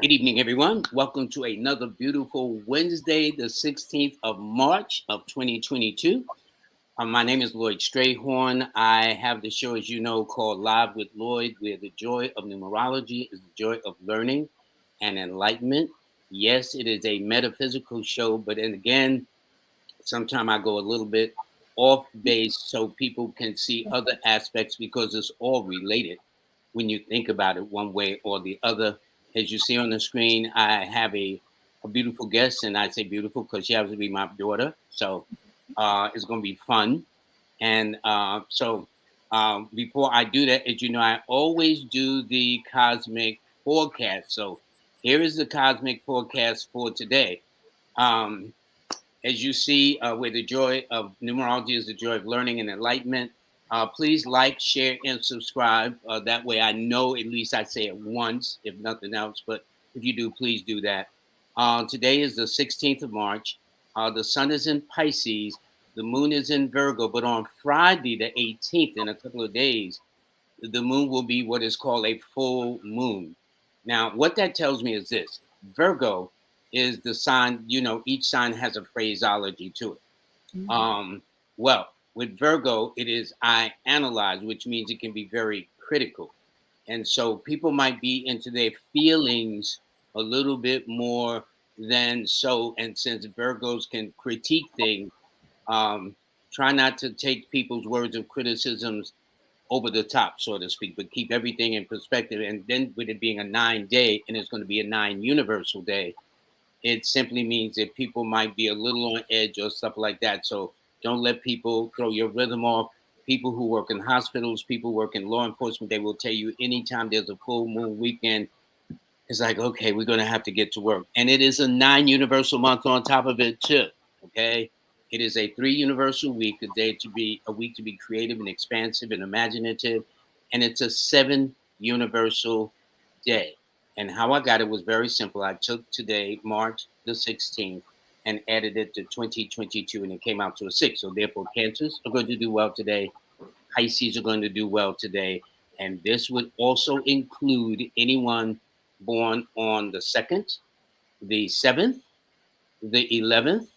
Good evening, everyone. Welcome to another beautiful Wednesday, the 16th of March of 2022. My name is Lloyd Strayhorn. I have the show, as you know, called Live with Lloyd, where the joy of numerology is the joy of learning and enlightenment. Yes, it is a metaphysical show, but then again, sometimes I go a little bit off base so people can see other aspects because it's all related when you think about it one way or the other. As you see on the screen, I have a beautiful guest, and I say beautiful because she happens to be my daughter. So it's going to be fun. And before I do that, as you know, I always do the cosmic forecast. So here is the cosmic forecast for today. Um, as you see, where the joy of numerology is the joy of learning and enlightenment. Please like, share, and subscribe. That way I know at least I say it once, if nothing else. But if you do, please do that. Today is the 16th of March. The sun is in Pisces. The moon is in Virgo. But on Friday, the 18th, in a couple of days, the moon will be what is called a full moon. Now, what that tells me is this: Virgo is the sign, each sign has a phraseology to it. Well, with Virgo, it is I analyze, which means it can be very critical. And so people might be into their feelings a little bit more than so. And since Virgos can critique things, um, try not to take people's words of criticisms over the top, so to speak, but keep everything in perspective. And then with it being a 9 day and it's going to be a 9 universal day, it simply means that people might be a little on edge or stuff like that. So don't let people throw your rhythm off. People who work in hospitals, people who work in law enforcement, they will tell you anytime there's a full moon weekend, it's like, okay, we're going to have to get to work. And it is a 9 universal month on top of it, too. Okay. It is a 3 universal week, a week to be creative and expansive and imaginative. And it's a 7 universal day. And how I got it was very simple. I took today, March the 16th, and added it to 2022, and it came out to a 6. So therefore, Cancers are going to do well today. Pisces are going to do well today. And this would also include anyone born on the 2nd, the 7th, the 11th,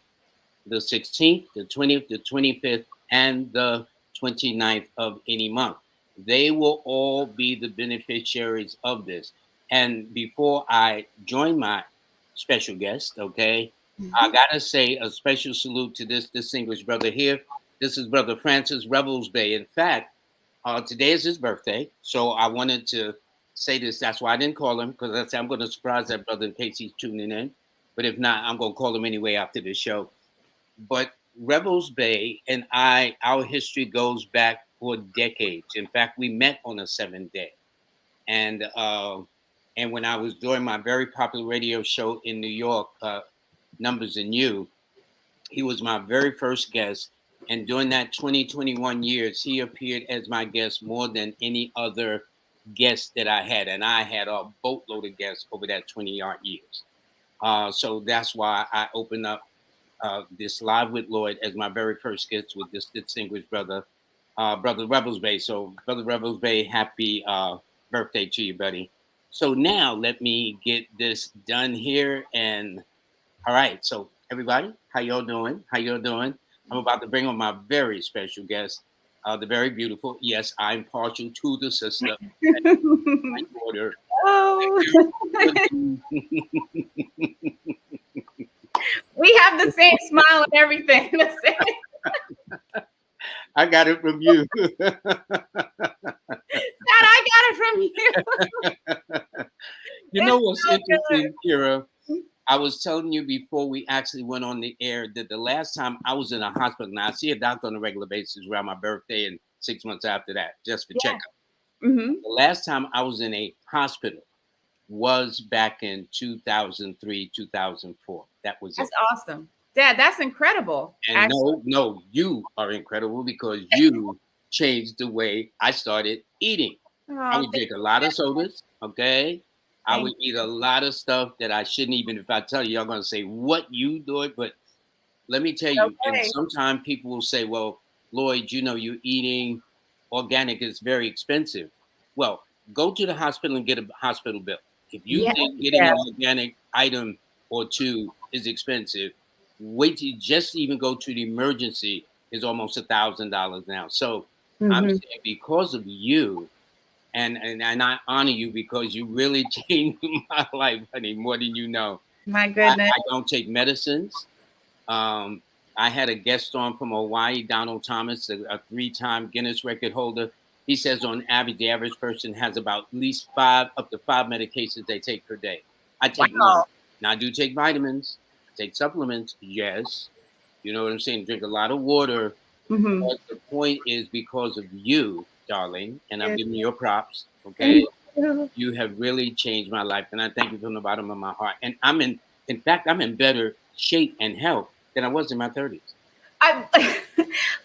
the 16th, the 20th, the 25th, and the 29th of any month. They will all be the beneficiaries of this. And before I join my special guest, okay, I gotta say a special salute to this distinguished brother here. This is Brother Francis Rebels Bay. In fact, today is his birthday, so I wanted to say this. That's why I didn't call him, because I said I'm going to surprise that brother in case he's tuning in. But if not, I'm going to call him anyway after the show. But Rebels Bay and our history goes back for decades. In fact, we met on a 7th day, and when I was doing my very popular radio show in New York, Numbers and You, he was my very first guest. And during that 2021 years, he appeared as my guest more than any other guest that I had. And I had a boatload of guests over that 20 years. So that's why I opened up this Live with Lloyd as my very first guest with this distinguished brother, Brother Rebels Bay. So, Brother Rebels Bay, happy birthday to you, buddy. So now let me get this done here. And all right, so everybody, how y'all doing? How y'all doing? I'm about to bring on my very special guest, the very beautiful. Yes, I'm partial to the sister, my daughter. Oh, we have the same smile and everything. I got it from you. Dad, I got it from you. You know what's interesting, Keirra? I was telling you before we actually went on the air that the last time I was in a hospital, now I see a doctor on a regular basis around my birthday and 6 months after that, just for Yeah. checkup. Mm-hmm. The last time I was in a hospital was back in 2003, 2004. That was it. That's awesome. Dad, that's incredible. And no, you are incredible because you changed the way I started eating. I Oh, would drink a lot of sodas, okay? I thank would eat a lot of stuff that I shouldn't even, if I tell you, y'all gonna say, what you doing? But let me tell you. you, and Okay. sometimes people will say, well, Lloyd, you eating organic is very expensive. Well, go to the hospital and get a hospital bill If you Yeah, think getting yeah. an organic item or two is expensive, wait till you just even go to the emergency is almost $1,000 now. So I'm Hmm. saying because of you, and I honor you because you really changed my life, honey, more than you know. My I, goodness. I don't take medicines. Um, I had a guest on from Hawaii, Donald Thomas, a three-time Guinness record holder. He says on average, the average person has about at least five, up to five medications they take per day. I take none. Wow. Now I do take vitamins, I take supplements, yes. You know what I'm saying? Drink a lot of water. Hmm. But the point is because of you, darling, and I'm Yeah. giving you your props, okay? Thank you. You have really changed my life, and I thank you from the bottom of my heart. And in fact, I'm in better shape and health than I was in my 30s. I,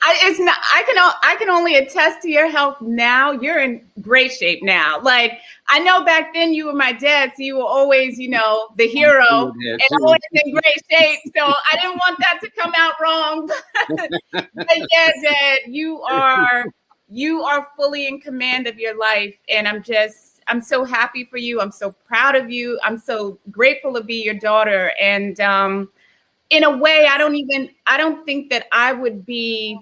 it's not. I can only attest to your health now. You're in great shape now. Like I know back then you were my dad, so you were always, the I'm hero sure you're and always in great shape. So I didn't want that to come out wrong. But yeah, Dad, you are fully in command of your life, and I'm so happy for you. I'm so proud of you. I'm so grateful to be your daughter, and in a way, I don't think that I would be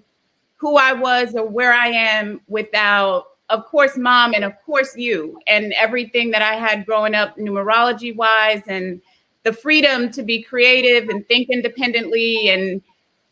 who I was or where I am without, of course, mom and of course you and everything that I had growing up numerology wise and the freedom to be creative and think independently. And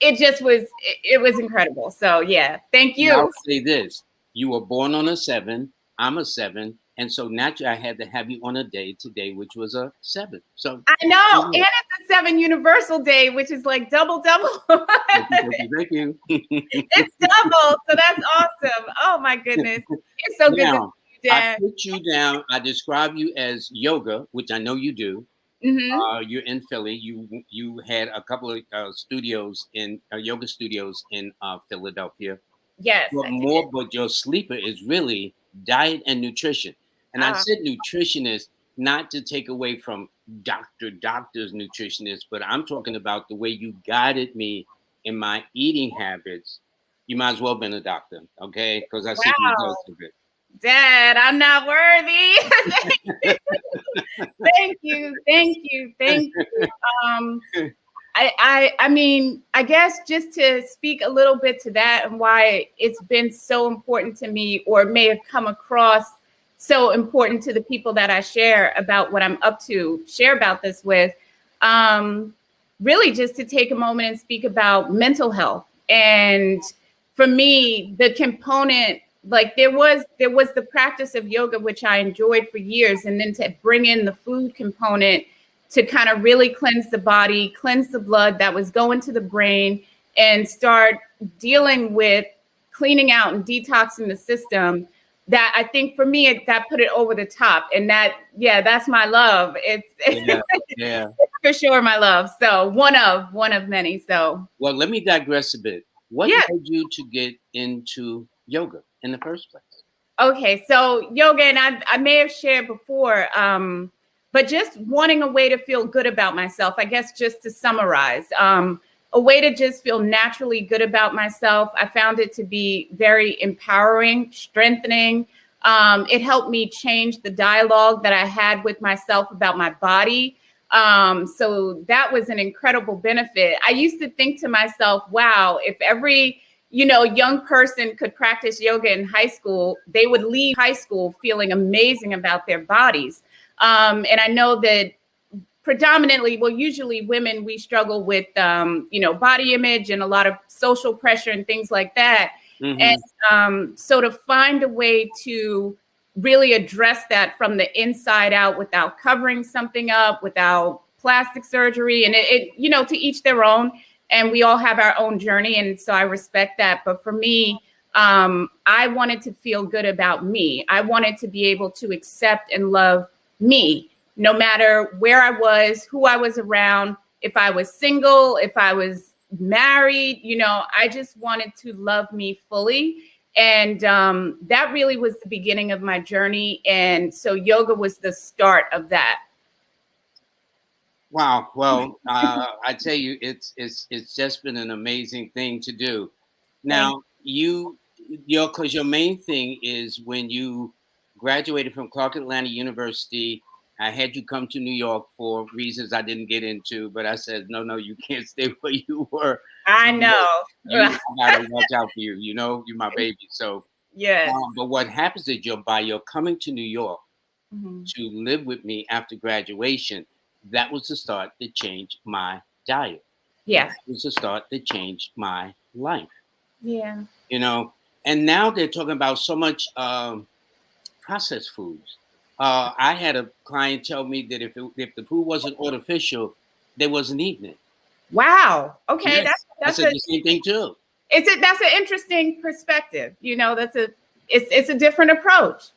it was incredible. So yeah, thank And I'll you. say this: you were born on a seven. I'm a seven, and so naturally, I had to have you on a day today, which was a seven. So, I know. And there it's a 7 universal day, which is like double. you go. Thank you. It's double. So that's awesome. Oh my goodness. It's so good to Now, see you, I Dad. put you down. I describe you as yoga, which I know you do. Hmm. You're in Philly. You had a couple of studios in yoga studios in Philadelphia. Yes, But I did. more, but your sleeper is really diet and nutrition. And I Ah, said nutritionist not to take away from doctor's nutritionist, but I'm talking about the way you guided me in my eating habits. You might as well have been a doctor, okay? Because I see the wow. results of it. Dad, I'm not worthy. Thank you. Thank you. Thank you. Um, I mean, I guess just to speak a little bit to that and why it's been so important to me, or may have come across so important to the people that I share about what I'm up to, share about this with. Um, Really, just to take a moment and speak about mental health. And for me, the component, like there was the practice of yoga, which I enjoyed for years, and then to bring in the food component to kind of really cleanse the body, cleanse the blood that was going to the brain, and start dealing with cleaning out and detoxing the system. That I think for me, that put it over the top. And that, yeah, that's my love. It's Yeah, yeah. for sure my love. So one of many. So Well, let me digress a bit. What yeah. led you to get into yoga in the first place? Okay, so yoga, and I may have shared before, but just wanting a way to feel good about myself, I guess, just to summarize, a way to just feel naturally good about myself. I found it to be very empowering, strengthening. It helped me change the dialogue that I had with myself about my body. So that was an incredible benefit. I used to think to myself, wow, if every young person could practice yoga in high school, they would leave high school feeling amazing about their bodies. And I know that predominantly, well, usually women, we struggle with, body image and a lot of social pressure and things like that. And Hmm. so to find a way to really address that from the inside out without covering something up, without plastic surgery, and to each their own. And we all have our own journey. And so I respect that. But for me, I wanted to feel good about me. I wanted to be able to accept and love me, no matter where I was, who I was around, if I was single, if I was married, I just wanted to love me fully. And that really was the beginning of my journey. And so yoga was the start of that. Wow. Well, I tell you, it's just been an amazing thing to do. Thank Now, because your main thing is when you graduated from Clark Atlanta University I had you come to New York for reasons I didn't get into, but I said, no, no, you can't stay where you were. I You know, know. I gotta watch out for you. You know, you're my baby. So, Yes. but what happens is by your coming to New York Mhm. to live with me after graduation, that was the start that changed my diet. Yeah. That was the start that changed my life. Yeah. You know, and now they're talking about so much processed foods. I had a client tell me that if the food wasn't artificial, they wasn't eating it. Wow. Okay. Yes, I That's said a the same thing too. that's an interesting perspective. It's a different approach.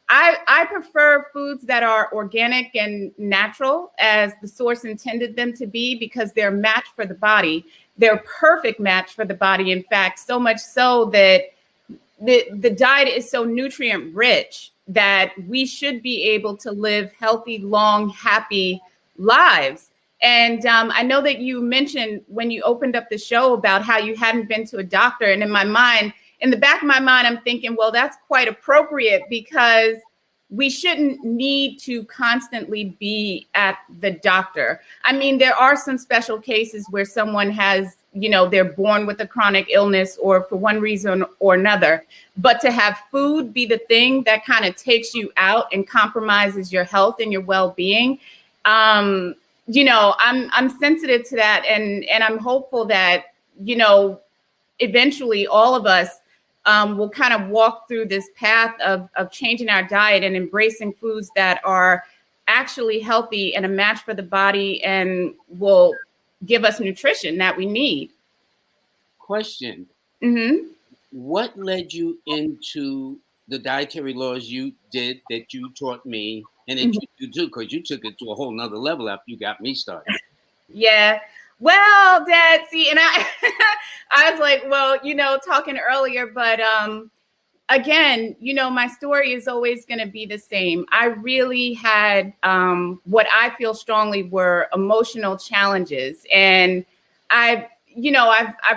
I prefer foods that are organic and natural as the source intended them to be, because they're matched for the body. They're perfect match for the body. In fact, so much so that the diet is so nutrient rich that we should be able to live healthy, long, happy lives. And I know that you mentioned when you opened up the show about how you hadn't been to a doctor. And in the back of my mind, I'm thinking, well, that's quite appropriate, because we shouldn't need to constantly be at the doctor. I mean, there are some special cases where someone has, they're born with a chronic illness or for one reason or another. But to have food be the thing that kind of takes you out and compromises your health and your well-being, I'm sensitive to that, and I'm hopeful that, eventually all of us will kind of walk through this path of changing our diet and embracing foods that are actually healthy and a match for the body and will give us nutrition that we need. Question: Mm-hmm. what led you into the dietary laws you did that you taught me and that you do? Because you took it to a whole nother level after you got me started. Yeah. Well, Dad, see, and I, I was like, well, talking earlier, but again, my story is always going to be the same. I really had what I feel strongly were emotional challenges, and I've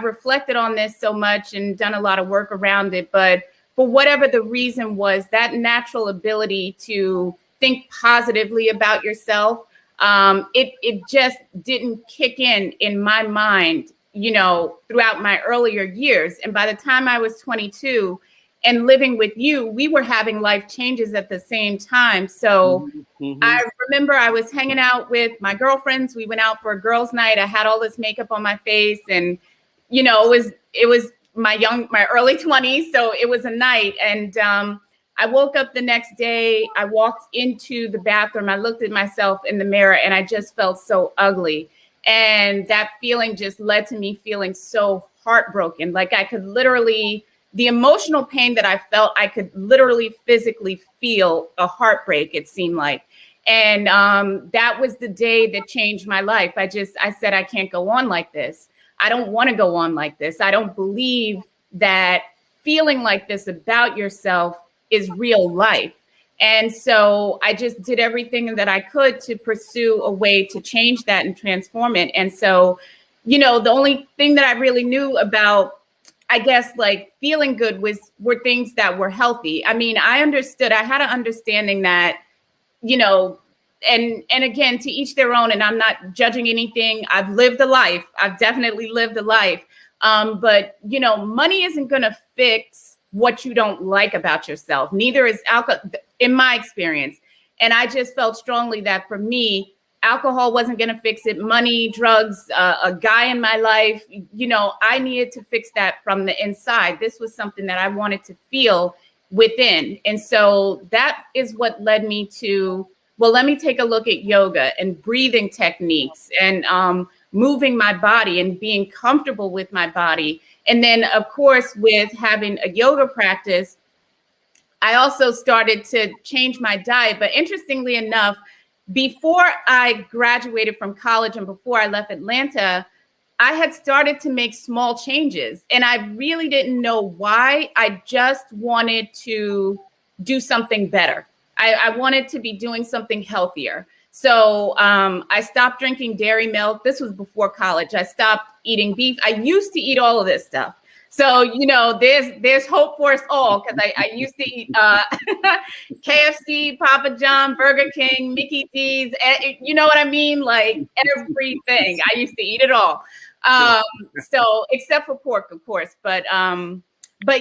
reflected on this so much and done a lot of work around it. But for whatever the reason was, that natural ability to think positively about yourself, it just didn't kick in my mind, throughout my earlier years. And by the time I was 22 and living with you, we were having life changes at the same time. So I remember I was hanging out with my girlfriends. We went out for a girls' night. I had all this makeup on my face, and it was my early 20s, so it was a night. And I woke up the next day. I walked into the bathroom. I looked at myself in the mirror, and I just felt so ugly. And that feeling just led to me feeling so heartbroken. Like I could literally, the emotional pain that I felt, I could literally physically feel a heartbreak, it seemed like. And that was the day that changed my life. I said, I can't go on like this. I don't want to go on like this. I don't believe that feeling like this about yourself is real life. And so I just did everything that I could to pursue a way to change that and transform it. And so, the only thing that I really knew about, I guess, like feeling good were things that were healthy. I mean, I had an understanding that, and again, to each their own, and I'm not judging anything. I've lived a life. I've definitely lived a life. But money isn't going to fix what you don't like about yourself. Neither is alcohol, in my experience. And I just felt strongly that for me, alcohol wasn't going to fix it. Money, drugs, a guy in my life, I needed to fix that from the inside. This was something that I wanted to feel within. And so that is what led me to, well, let me take a look at yoga and breathing techniques and moving my body and being comfortable with my body. And then, of course, with having a yoga practice, I also started to change my diet. But interestingly enough, before I graduated from college and before I left Atlanta, I had started to make small changes, and I really didn't know why. I just wanted to do something better. I wanted to be doing something healthier. So I stopped drinking dairy milk. This was before college. I stopped eating beef. I used to eat all of this stuff. So, there's hope for us all, because I used to eat KFC, Papa John, Burger King, Mickey D's, you know what I mean? Like everything. I used to eat it all. So except for pork, of course. But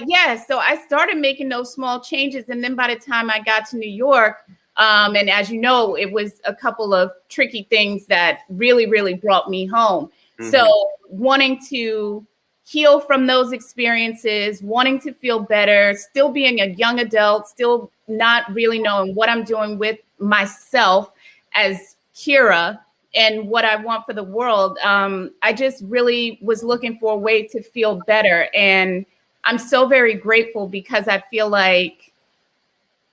yeah, so I started making those small changes. And then by the time I got to New York, and as you know, it was a couple of tricky things that really, really brought me home. Mm-hmm. So wanting to heal from those experiences, wanting to feel better, still being a young adult, still not really knowing what I'm doing with myself as Keirra and what I want for the world. I just really was looking for a way to feel better. And I'm so very grateful, because I feel like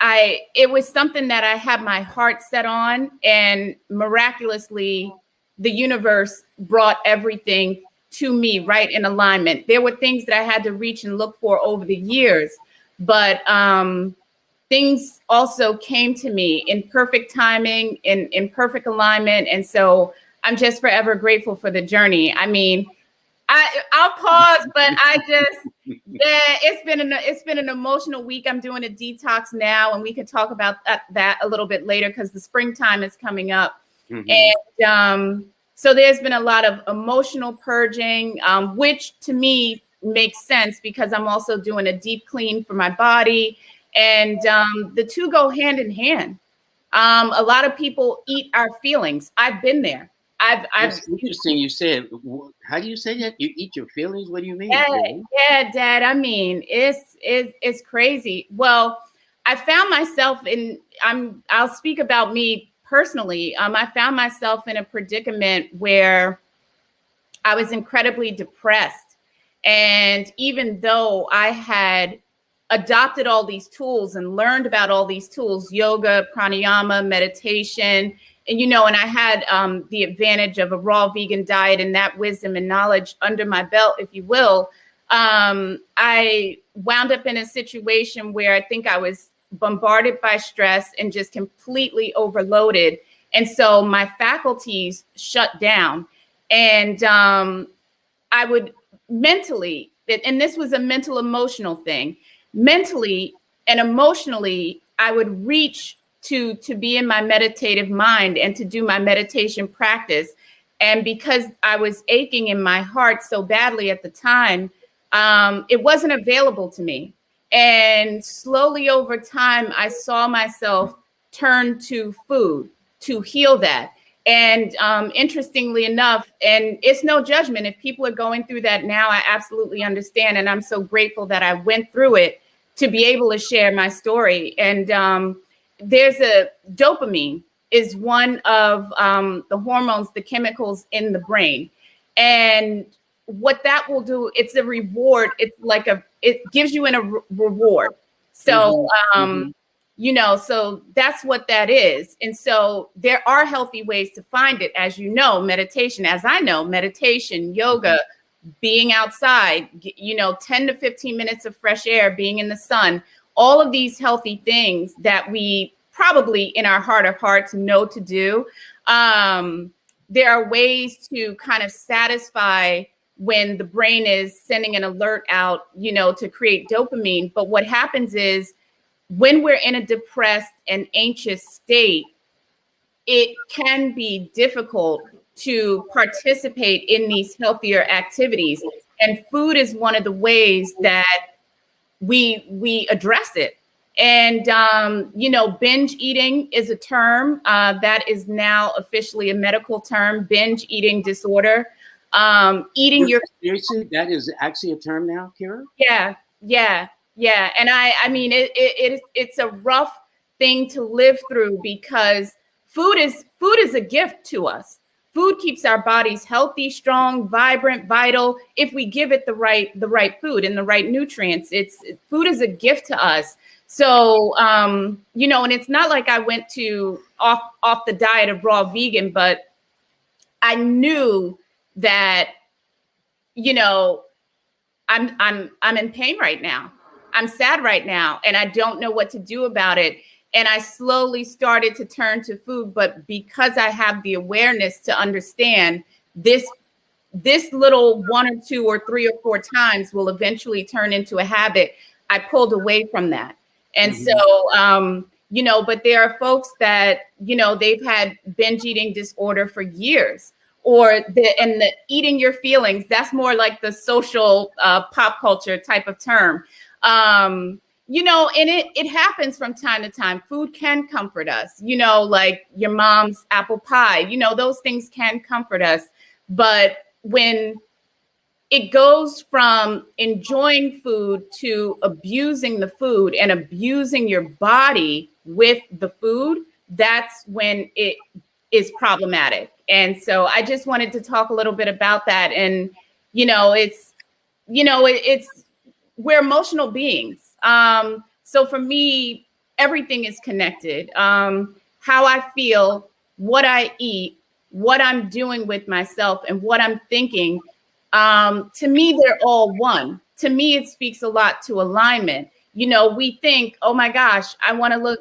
it was something that I had my heart set on, and miraculously the universe brought everything to me right in alignment. There were things that I had to reach and look for over the years, but things also came to me in perfect timing, in perfect alignment. And so I'm just forever grateful for the journey. I mean, I'll pause, but it's been an emotional week. I'm doing a detox now, and we can talk about that a little bit later, because the springtime is coming up. Mm-hmm. And so there's been a lot of emotional purging, which to me makes sense, because I'm also doing a deep clean for my body. And the two go hand in hand. A lot of people eat our feelings. I've been there. It's interesting you said. How do you say that? You eat your feelings? What do you mean? Yeah, Dad. I mean, it's crazy. Well, I found myself I'll speak about me personally. I found myself in a predicament where I was incredibly depressed. And even though I had adopted all these tools and learned about all these tools, yoga, pranayama, meditation, and I had the advantage of a raw vegan diet and that wisdom and knowledge under my belt, if you will, I wound up in a situation where I think I was bombarded by stress and just completely overloaded. And so my faculties shut down. And I would mentally, and this was a mental emotional thing, mentally and emotionally, I would reach to be in my meditative mind and to do my meditation practice. And because I was aching in my heart so badly at the time, it wasn't available to me. And slowly over time, I saw myself turn to food to heal that. And interestingly enough, and it's no judgment, if people are going through that now, I absolutely understand. And I'm so grateful that I went through it to be able to share my story. And there's a dopamine is one of the hormones, the chemicals in the brain. And what that will do, it's a reward. It's like it gives you a reward. So, so that's what that is. And so there are healthy ways to find it. As you know, meditation, as I know, meditation, yoga, being outside, 10 to 15 minutes of fresh air, being in the sun, all of these healthy things that we probably in our heart of hearts know to do. There are ways to kind of satisfy when the brain is sending an alert out, to create dopamine. But what happens is when we're in a depressed and anxious state, it can be difficult to participate in these healthier activities. And food is one of the ways that we address it. And, binge eating is a term that is now officially a medical term, binge eating disorder. Seriously, that is actually a term now, Keirra? Yeah. And I mean, it's a rough thing to live through, because food is a gift to us. Food keeps our bodies healthy, strong, vibrant, vital. If we give it the right food and the right nutrients, food is a gift to us. So, and it's not like I went to off the diet of raw vegan, but I knew that, I'm in pain right now. I'm sad right now, and I don't know what to do about it. And I slowly started to turn to food, but because I have the awareness to understand this this little 1 or 2 or 3 or 4 times will eventually turn into a habit. I pulled away from that. And so, but there are folks that, they've had binge eating disorder for years, or the eating your feelings. That's more like the social pop culture type of term. And it happens from time to time. Food can comfort us, like your mom's apple pie, those things can comfort us. But when it goes from enjoying food to abusing the food and abusing your body with the food, that's when it is problematic. And so I just wanted to talk a little bit about that. And, it's we're emotional beings. So for me, everything is connected. How I feel, what I eat, what I'm doing with myself, and what I'm thinking. To me, they're all one. To me, it speaks a lot to alignment. We think, oh my gosh, I want to look,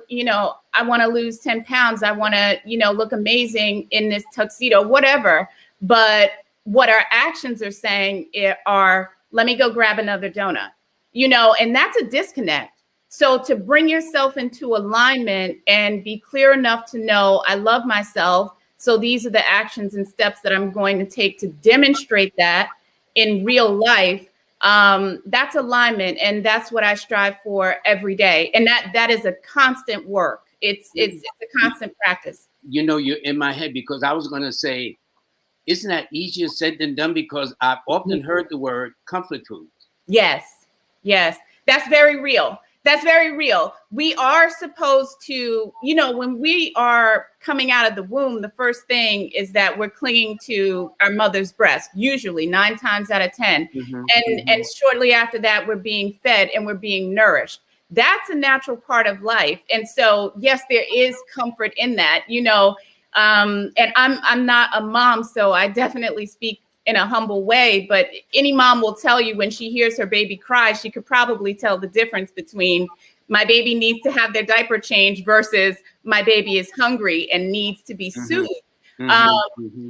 I want to lose 10 pounds. I want to, look amazing in this tuxedo, whatever. But what our actions are saying are, let me go grab another donut, and that's a disconnect. So to bring yourself into alignment and be clear enough to know I love myself. So these are the actions and steps that I'm going to take to demonstrate that in real life. That's alignment. And that's what I strive for every day. And that is a constant work. It's a constant practice. You're in my head, because I was going to say, isn't that easier said than done? Because I've often heard the word comfort foods. Yes. That's very real. That's very real. We are supposed to, when we are coming out of the womb, the first thing is that we're clinging to our mother's breast, usually 9 times out of 10. And shortly after that, we're being fed and we're being nourished. That's a natural part of life. And so, yes, there is comfort in that, and I'm not a mom, so I definitely speak in a humble way, but any mom will tell you when she hears her baby cry, she could probably tell the difference between my baby needs to have their diaper changed versus my baby is hungry and needs to be soothed.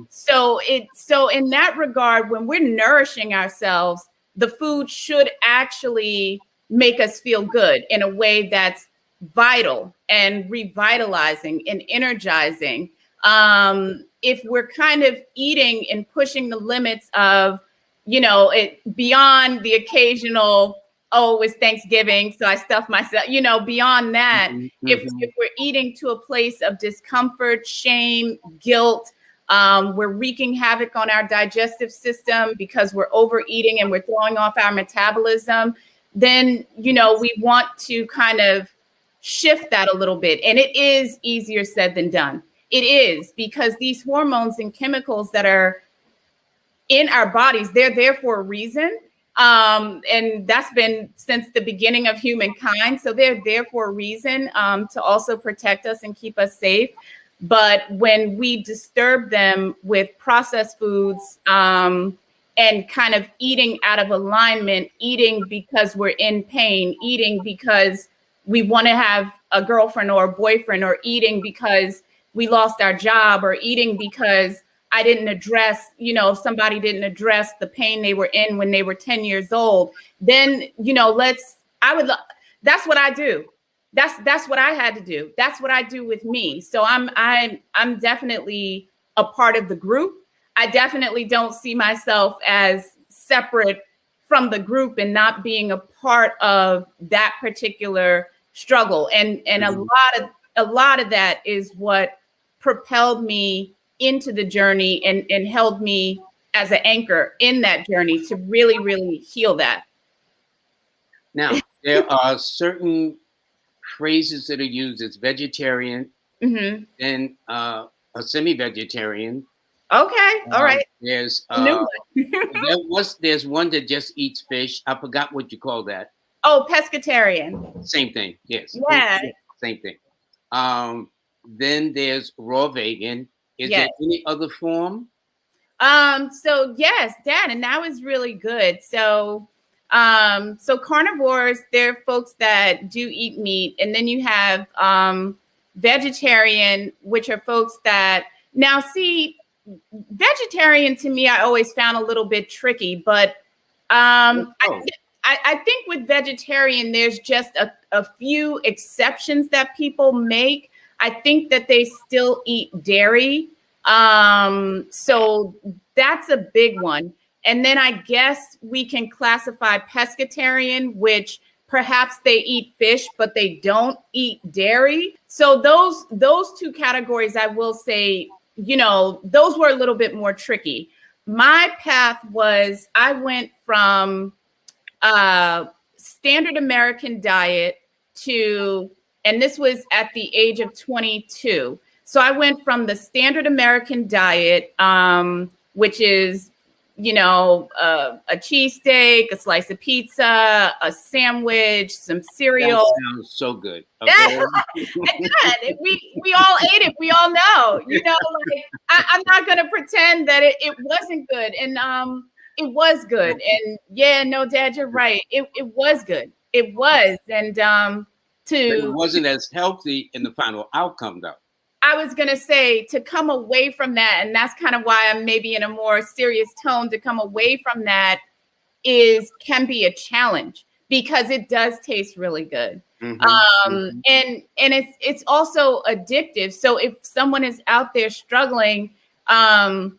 So in that regard, when we're nourishing ourselves, the food should actually make us feel good in a way that's vital and revitalizing and energizing. If we're kind of eating and pushing the limits of, it beyond the occasional, oh, it's Thanksgiving, so I stuff myself, beyond that, if we're eating to a place of discomfort, shame, guilt, we're wreaking havoc on our digestive system because we're overeating and we're throwing off our metabolism, then, we want to kind of shift that a little bit. And it is easier said than done. It is, because these hormones and chemicals that are in our bodies, they're there for a reason. And that's been since the beginning of humankind. So they're there for a reason, to also protect us and keep us safe. But when we disturb them with processed foods, and kind of eating out of alignment, eating because we're in pain, eating because we want to have a girlfriend or a boyfriend, or eating because we lost our job, or eating because I didn't address, if somebody didn't address the pain they were in when they were 10 years old, then, that's what I do. That's what I had to do. That's what I do with me. So I'm definitely a part of the group. I definitely don't see myself as separate from the group and not being a part of that particular struggle. And a lot of that is what propelled me into the journey and held me as an anchor in that journey to really, really heal that. Now, there are certain phrases that are used as vegetarian and a semi-vegetarian. Okay. All right. There's there's one that just eats fish. I forgot what you call that. Oh, pescatarian. Same thing. Yes. Yeah. Same thing. Then there's raw vegan. Is there any other form? So yes, Dan, and that was really good. So carnivores, they're folks that do eat meat, and then you have vegetarian, which are folks that now see. vegetarian to me, I always found a little bit tricky, but I think with vegetarian, there's just a few exceptions that people make. I think that they still eat dairy. So that's a big one. And then I guess we can classify pescatarian, which perhaps they eat fish, but they don't eat dairy. So those two categories, I will say, those were a little bit more tricky. My path was, I went from standard American diet to, and this was at the age of 22. So I went from the standard American diet, which is, a cheesesteak, a slice of pizza, a sandwich, some cereal. That sounds so good. Okay. Good. We all ate it. We all know. I'm not going to pretend that it wasn't good. And it was good. And yeah, no, Dad, you're right. It was good. It was. And it wasn't as healthy in the final outcome, though. I was going to say, to come away from that, and that's kind of why I'm maybe in a more serious tone, to come away from that can be a challenge, because it does taste really good. And it's also addictive. So if someone is out there struggling, there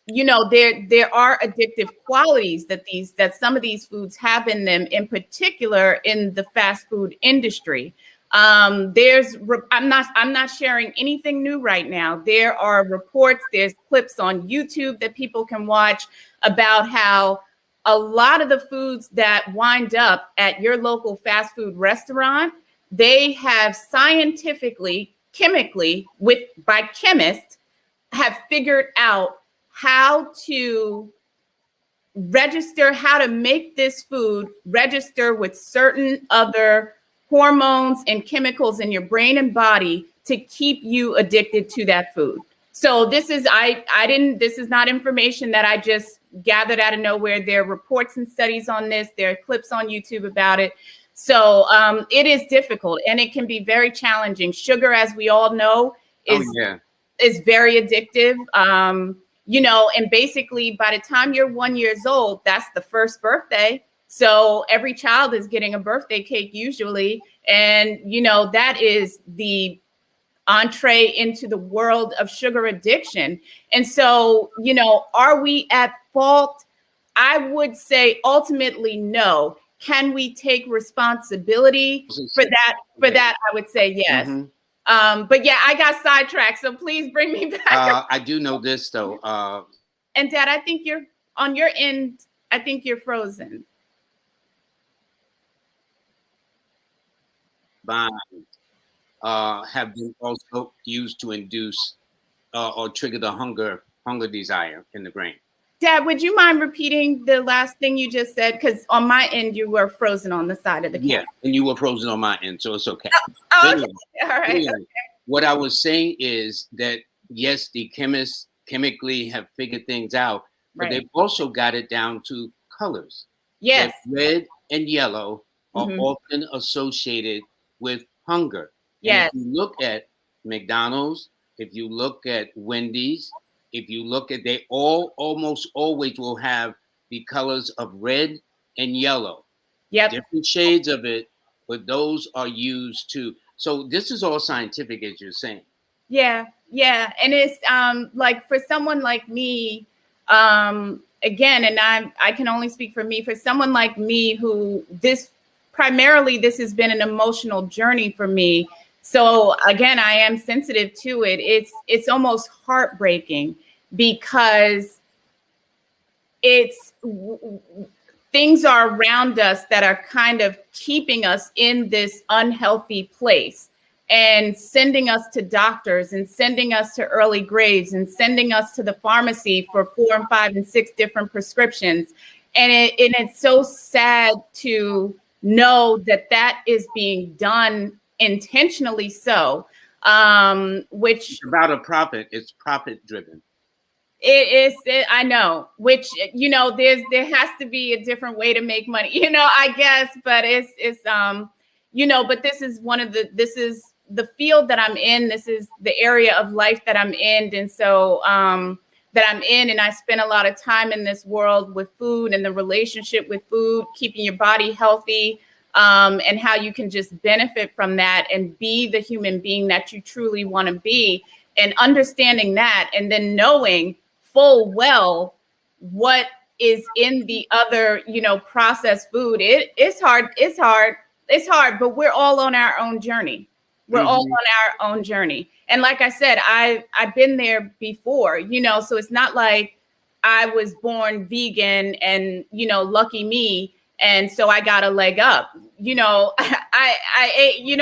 are addictive qualities that some of these foods have in them, in particular in the fast food industry. I'm not sharing anything new right now. There are reports, there's clips on YouTube that people can watch about how a lot of the foods that wind up at your local fast food restaurant, they have scientifically, chemically, by chemists, have figured out how to make this food register with certain other hormones and chemicals in your brain and body to keep you addicted to that food. So this is not information that I just gathered out of nowhere. There are reports and studies on this. There are clips on YouTube about it. So it is difficult, and it can be very challenging. Sugar, as we all know, is very addictive. And basically by the time you're 1 year old, that's the first birthday. So every child is getting a birthday cake usually. And, that is the entree into the world of sugar addiction. And so, are we at fault? I would say ultimately no. Can we take responsibility for that? For that, I would say yes. But yeah, I got sidetracked. So please bring me back. I do know this though. And Dad, I think you're on your end. I think you're frozen. Have been also used to induce or trigger the hunger desire in the brain. Dad, would you mind repeating the last thing you just said? Because on my end, you were frozen on the side of the camera. Yeah, and you were frozen on my end, so it's okay. Anyway, all right. Anyway, okay. What I was saying is that, yes, the chemists chemically have figured things out, but they've also got it down to colors. Yes. That red and yellow are often associated with hunger. Yes. If you look at McDonald's, if you look at Wendy's, if you look at, they almost always will have the colors of red and yellow. Yep. Different shades of it, but those are used to. So this is all scientific, as you're saying. Yeah. And it's like for someone like me, again, and I can only speak for me, for someone like me who this has been an emotional journey for me. So again, I am sensitive to it. It's almost heartbreaking because things are around us that are kind of keeping us in this unhealthy place and sending us to doctors and sending us to early grades and sending us to the pharmacy for 4 and 5 and 6 different prescriptions. And it's so sad to know that is being done intentionally so, which it's about a profit. It's profit driven. I know, which, there has to be a different way to make money, I guess, but but this is the field that I'm in. This is the area of life that I'm in. And so, that I'm in, and I spend a lot of time in this world with food and the relationship with food, keeping your body healthy, and how you can just benefit from that and be the human being that you truly want to be, and understanding that, and then knowing full well what is in the other, processed food. It's hard, but we're all on our own journey. We're all on our own journey. And like I said, I've been there before, so it's not like I was born vegan and, lucky me. And so I got a leg up, I ate, we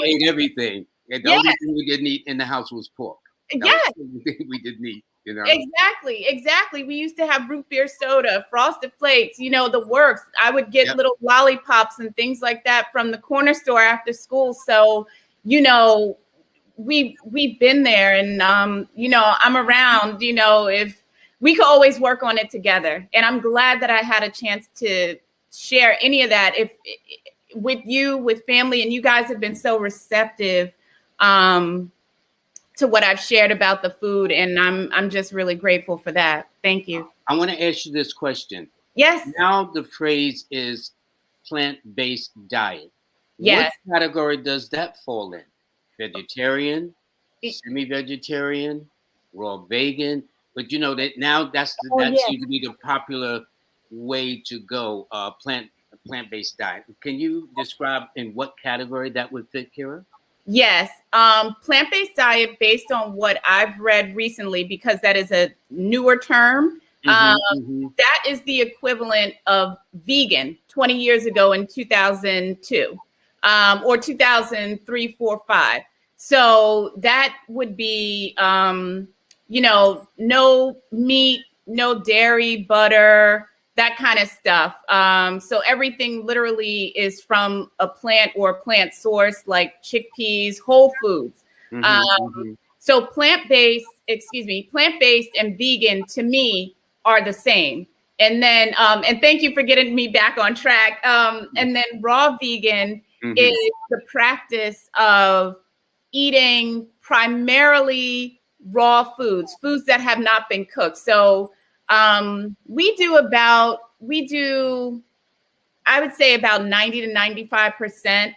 ate everything. And the yeah, only thing we didn't eat in the house was pork. That yeah. was the only thing we didn't eat, Exactly. We used to have root beer soda, Frosted Flakes, the works. I would get little lollipops and things like that from the corner store after school. So, we've been there, and I'm around, if we could always work on it together. And I'm glad that I had a chance to share any of that with you, with family, and you guys have been so receptive to what I've shared about the food, and I'm just really grateful for that. Thank you. I want to ask you this question. Yes. Now the phrase is plant-based diet. Yes. What category does that fall in? Vegetarian, semi-vegetarian, raw vegan? But that now that seems to be the popular way to go. Plant-based diet. Can you describe in what category that would fit, Keirra? Yes. Plant-based diet, based on what I've read recently, because that is a newer term. That is the equivalent of vegan 20 years ago in 2002, or 2003, 4, 5. So that would be, no meat, no dairy, butter, that kind of stuff. So everything literally is from a plant or a plant source, like chickpeas, whole foods. So plant-based and vegan to me are the same. And then, and thank you for getting me back on track. And then raw vegan is the practice of eating primarily raw foods that have not been cooked. So we do, I would say about 90 to 95%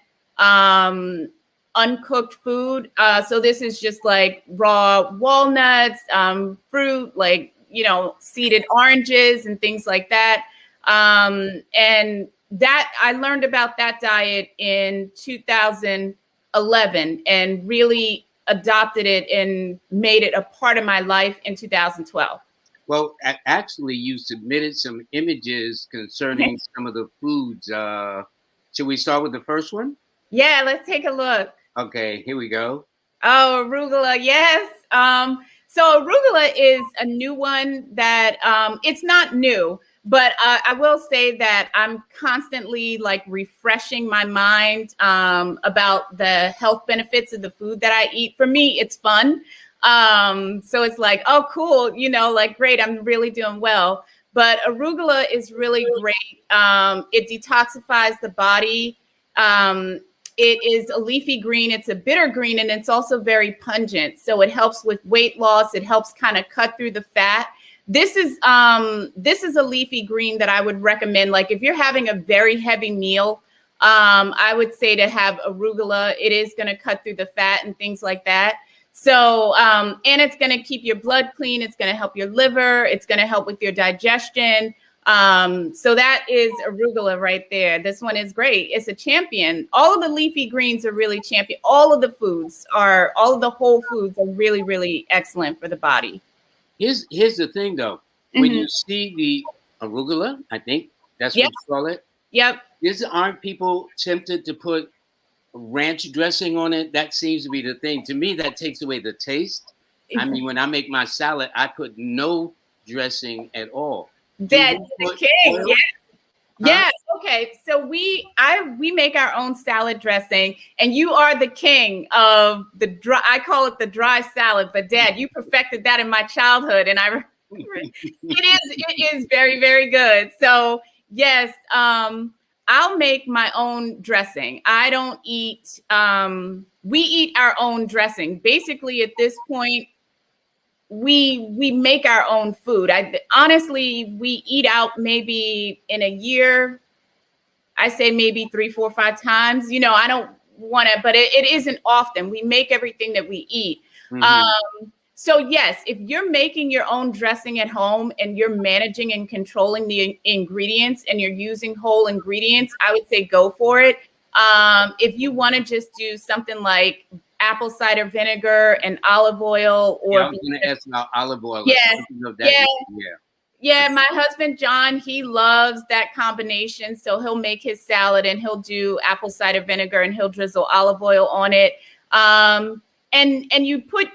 uncooked food. So this is just like raw walnuts, fruit, like, seeded oranges and things like that. And that I learned about that diet in 2011 and really adopted it and made it a part of my life in 2012. Well, actually, you submitted some images concerning some of the foods. Should we start with the first one? Yeah, let's take a look. Okay, here we go. Oh, arugula, yes. So arugula is a new one that it's not new, but I will say that I'm constantly like refreshing my mind about the health benefits of the food that I eat. For me, it's fun. So it's like, oh, cool, like, great, I'm really doing well. But arugula is really great. It detoxifies the body. It is a leafy green. It's a bitter green, and it's also very pungent. So it helps with weight loss. It helps kind of cut through the fat. This is a leafy green that I would recommend. Like if you're having a very heavy meal, I would say to have arugula. It is going to cut through the fat and things like that. So, and it's going to keep your blood clean. It's going to help your liver. It's going to help with your digestion. So that is arugula right there. This one is great. It's a champion. All of the leafy greens are really champion. All of the whole foods are really, really excellent for the body. Here's the thing though. When you see the arugula, I think that's what you call it. Yep. Aren't people tempted to put ranch dressing on it? That seems to be the thing. To me, that takes away the taste. I mean, when I make my salad, I put no dressing at all. That's the king. Yeah. Yeah. Okay. So we make our own salad dressing, and you are the king of the dry. I call it the dry salad, but Dad, you perfected that in my childhood, and it is very, very good. So yes, I'll make my own dressing. I don't eat. We eat our own dressing. Basically, at this point, we make our own food. Honestly, we eat out maybe in a year. I say maybe 3, 4, 5 times. I don't want to, but it isn't often. We make everything that we eat. So yes, if you're making your own dressing at home and you're managing and controlling the ingredients and you're using whole ingredients, I would say go for it. If you want to just do something like apple cider vinegar and olive oil, or I was going to ask about olive oil. Yeah, my husband, John, he loves that combination. So he'll make his salad and he'll do apple cider vinegar and he'll drizzle olive oil on it. And you put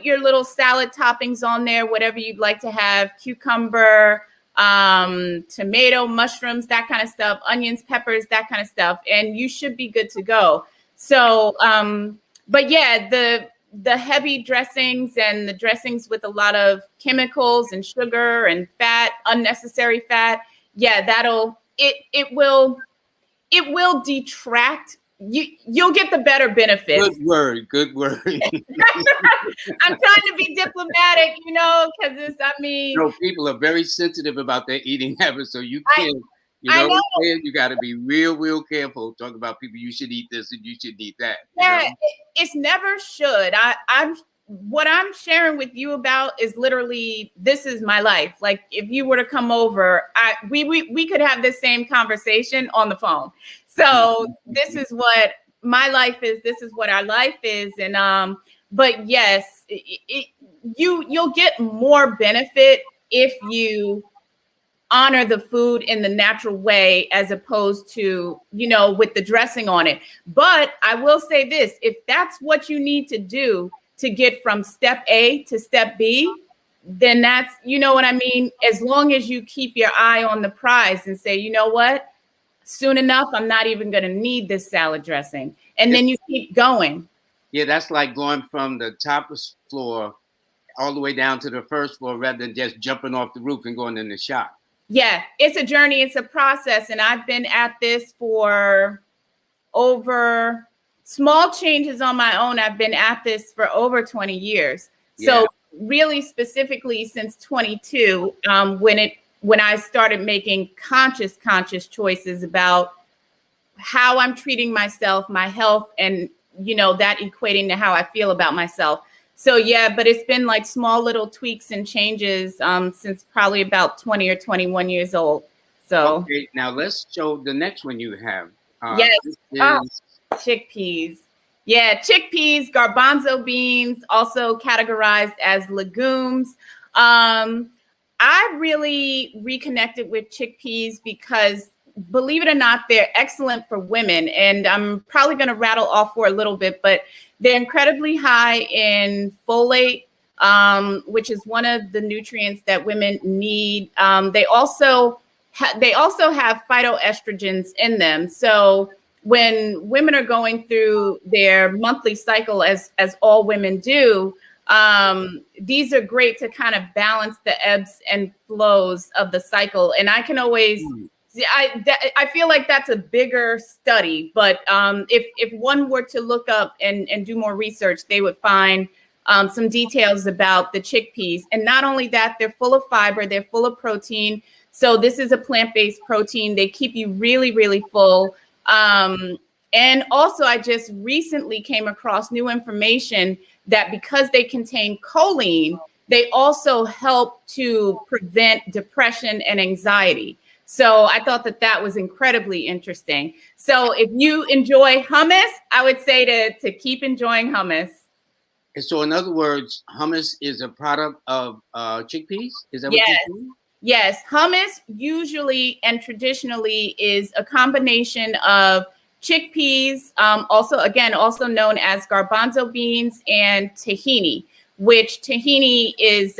your little salad toppings on there, whatever you'd like to have, cucumber, tomato, mushrooms, that kind of stuff, onions, peppers, that kind of stuff. And you should be good to go. So, but yeah, the heavy dressings and the dressings with a lot of chemicals and sugar and fat, unnecessary fat. Yeah, it will detract. You'll get the better benefits. Good word. I'm trying to be diplomatic, because people are very sensitive about their eating habits, so you can't. You got to be real careful. Talk about people. You should eat this and you should eat that. Yeah, it's never should. What I'm sharing with you about is literally, this is my life. Like if you were to come over, we could have this same conversation on the phone. So this is what my life is. This is what our life is. And but yes, you'll get more benefit if you honor the food in the natural way, as opposed to, with the dressing on it. But I will say this, if that's what you need to do to get from step A to step B, then that's, what I mean? As long as you keep your eye on the prize and say, you know what, soon enough, I'm not even going to need this salad dressing. And then you keep going. Yeah, that's like going from the top floor all the way down to the first floor rather than just jumping off the roof and going in the shop. Yeah, it's a journey. It's a process. And I've been at this for over small changes on my own. I've been at this for over 20 years. So really specifically since 22, when I started making conscious choices about how I'm treating myself, my health, and, that equating to how I feel about myself. So, yeah, but it's been like small little tweaks and changes since probably about 20 or 21 years old. So, okay, now let's show the next one you have. Yes, chickpeas. Yeah, chickpeas, garbanzo beans, also categorized as legumes. I really reconnected with chickpeas because, believe it or not, they're excellent for women. And I'm probably going to rattle off for a little bit, but they're incredibly high in folate, which is one of the nutrients that women need. They also have phytoestrogens in them. So when women are going through their monthly cycle, as all women do, these are great to kind of balance the ebbs and flows of the cycle. And I can always, I feel like that's a bigger study, but if one were to look up and do more research, they would find some details about the chickpeas. And not only that, they're full of fiber, they're full of protein. So this is a plant-based protein. They keep you really, really full. And also, I just recently came across new information that because they contain choline, they also help to prevent depression and anxiety. So I thought that was incredibly interesting. So if you enjoy hummus, I would say to keep enjoying hummus. And so in other words, hummus is a product of chickpeas? Is that what you're saying? Yes, hummus usually and traditionally is a combination of chickpeas, also known as garbanzo beans, and tahini, which tahini is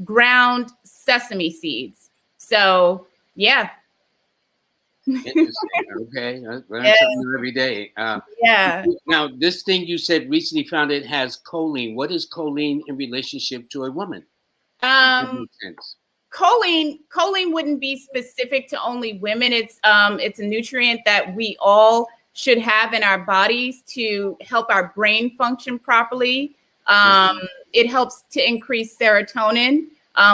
ground sesame seeds. So, yeah. Interesting. Okay, I learn something every day. Now, this thing you said recently found it has choline. What is choline in relationship to a woman? That makes sense. Choline wouldn't be specific to only women. It's a nutrient that we all should have in our bodies to help our brain function properly. it helps to increase serotonin,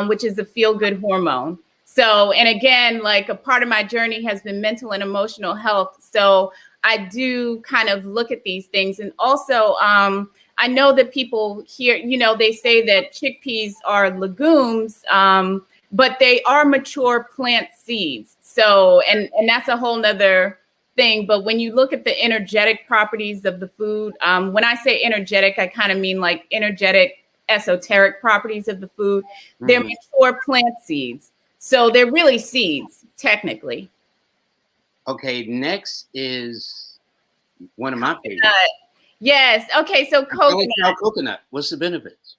which is a feel-good hormone. So, and again, like a part of my journey has been mental and emotional health. So I do kind of look at these things. And also, I know that people here, you know, they say that chickpeas are legumes, but they are mature plant seeds. So, and that's a whole nother thing. But when you look at the energetic properties of the food, when I say energetic, I kind of mean like energetic, esoteric properties of the food. They're mature plant seeds. So they're really seeds, technically. Okay, next is one of my favorites. Yes. Okay, so coconut. Coconut. What's the benefits?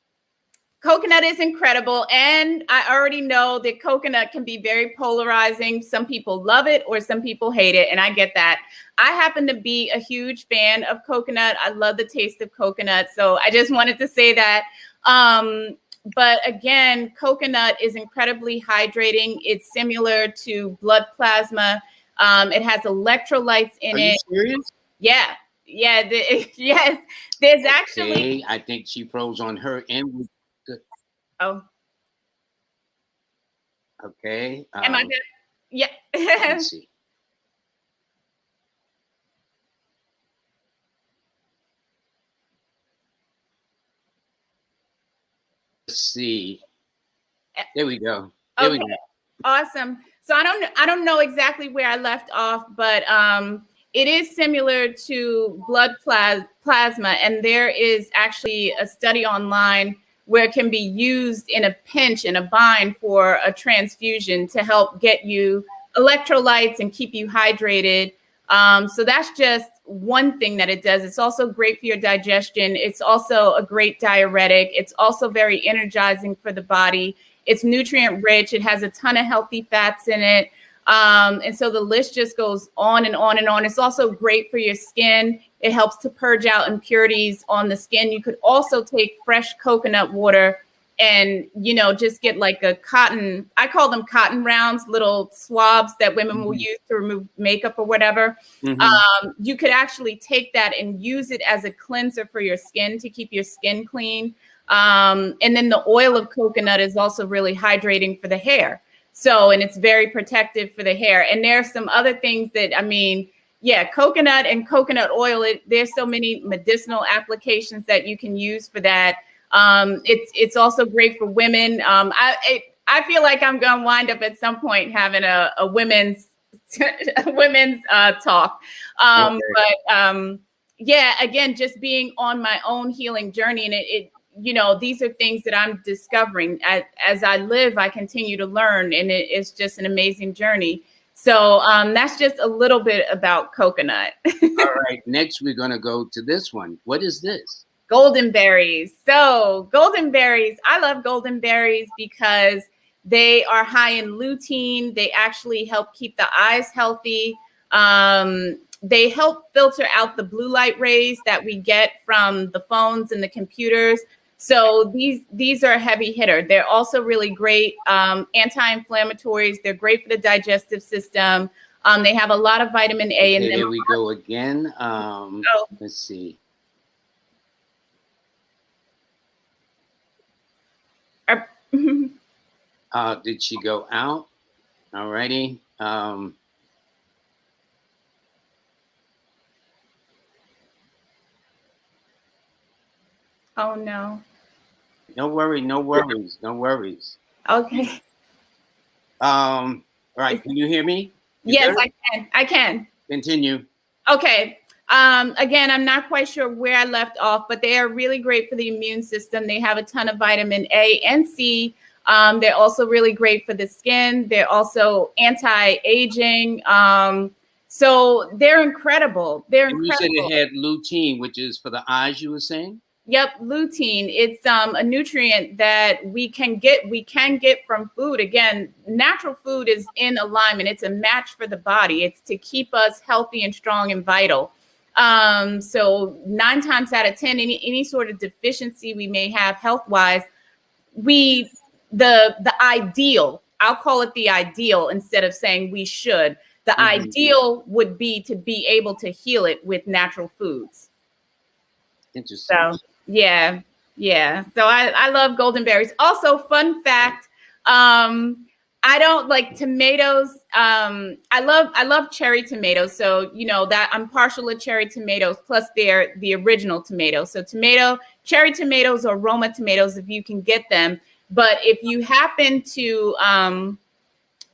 Coconut is incredible. And I already know that coconut can be very polarizing. Some people love it or some people hate it. And I get that. I happen to be a huge fan of coconut. I love the taste of coconut. So I just wanted to say that. But again, coconut is incredibly hydrating. It's similar to blood plasma. It has electrolytes in it. Are you serious? Yeah. Yeah. Yes. There's actually. I think she froze on her end. Oh. Okay. Am I good? Yeah. Let's see. Let's see. There we go. There we go. Awesome. So I don't know exactly where I left off, but it is similar to blood plasma, and there is actually a study online where it can be used in a pinch, in a bind for a transfusion to help get you electrolytes and keep you hydrated. So that's just one thing that it does. It's also great for your digestion. It's also a great diuretic. It's also very energizing for the body. It's nutrient rich. It has a ton of healthy fats in it. And so the list just goes on and on and on. It's also great for your skin. It helps to purge out impurities on the skin. You could also take fresh coconut water and, you know, just get like a cotton, I call them cotton rounds, little swabs that women will use to remove makeup or whatever. You could actually take that and use it as a cleanser for your skin to keep your skin clean. And then the oil of coconut is also really hydrating for the hair. So, and it's very protective for the hair. And there's some other things that, I mean, yeah, coconut and coconut oil, there's so many medicinal applications that you can use for that. It's also great for women. I feel like I'm going to wind up at some point having a women's talk. But yeah, again, just being on my own healing journey, and it you know, these are things that I'm discovering as I live. I continue to learn, and it's just an amazing journey. So that's just a little bit about coconut. All right, next we're going to go to this one. What is this? Golden berries. So golden berries, I love golden berries because they are high in lutein. They actually help keep the eyes healthy. They help filter out the blue light rays that we get from the phones and the computers. So these are a heavy hitter. They're also really great anti-inflammatories. They're great for the digestive system. They have a lot of vitamin A in them. Here we go again. Let's see. Did she go out? All righty. Oh no. No worries. Okay. All right. Can you hear me? Yes, I can. Continue. Okay. Again, I'm not quite sure where I left off, but they are really great for the immune system. They have a ton of vitamin A and C. They're also really great for the skin. They're also anti-aging. So they're incredible. And you said it had lutein, which is for the eyes, you were saying? Yep, lutein. It's a nutrient that we can get from food. Again, natural food is in alignment. It's a match for the body. It's to keep us healthy and strong and vital. So 9 times out of 10, any sort of deficiency we may have health-wise, the ideal, I'll call it the ideal instead of saying we should. The ideal would be to be able to heal it with natural foods. Interesting. So yeah. Yeah. So I love golden berries. Also, fun fact, I don't like tomatoes. I love cherry tomatoes. So, you know, that I'm partial to cherry tomatoes, plus they're the original tomatoes. So cherry tomatoes or Roma tomatoes, if you can get them. But if you happen to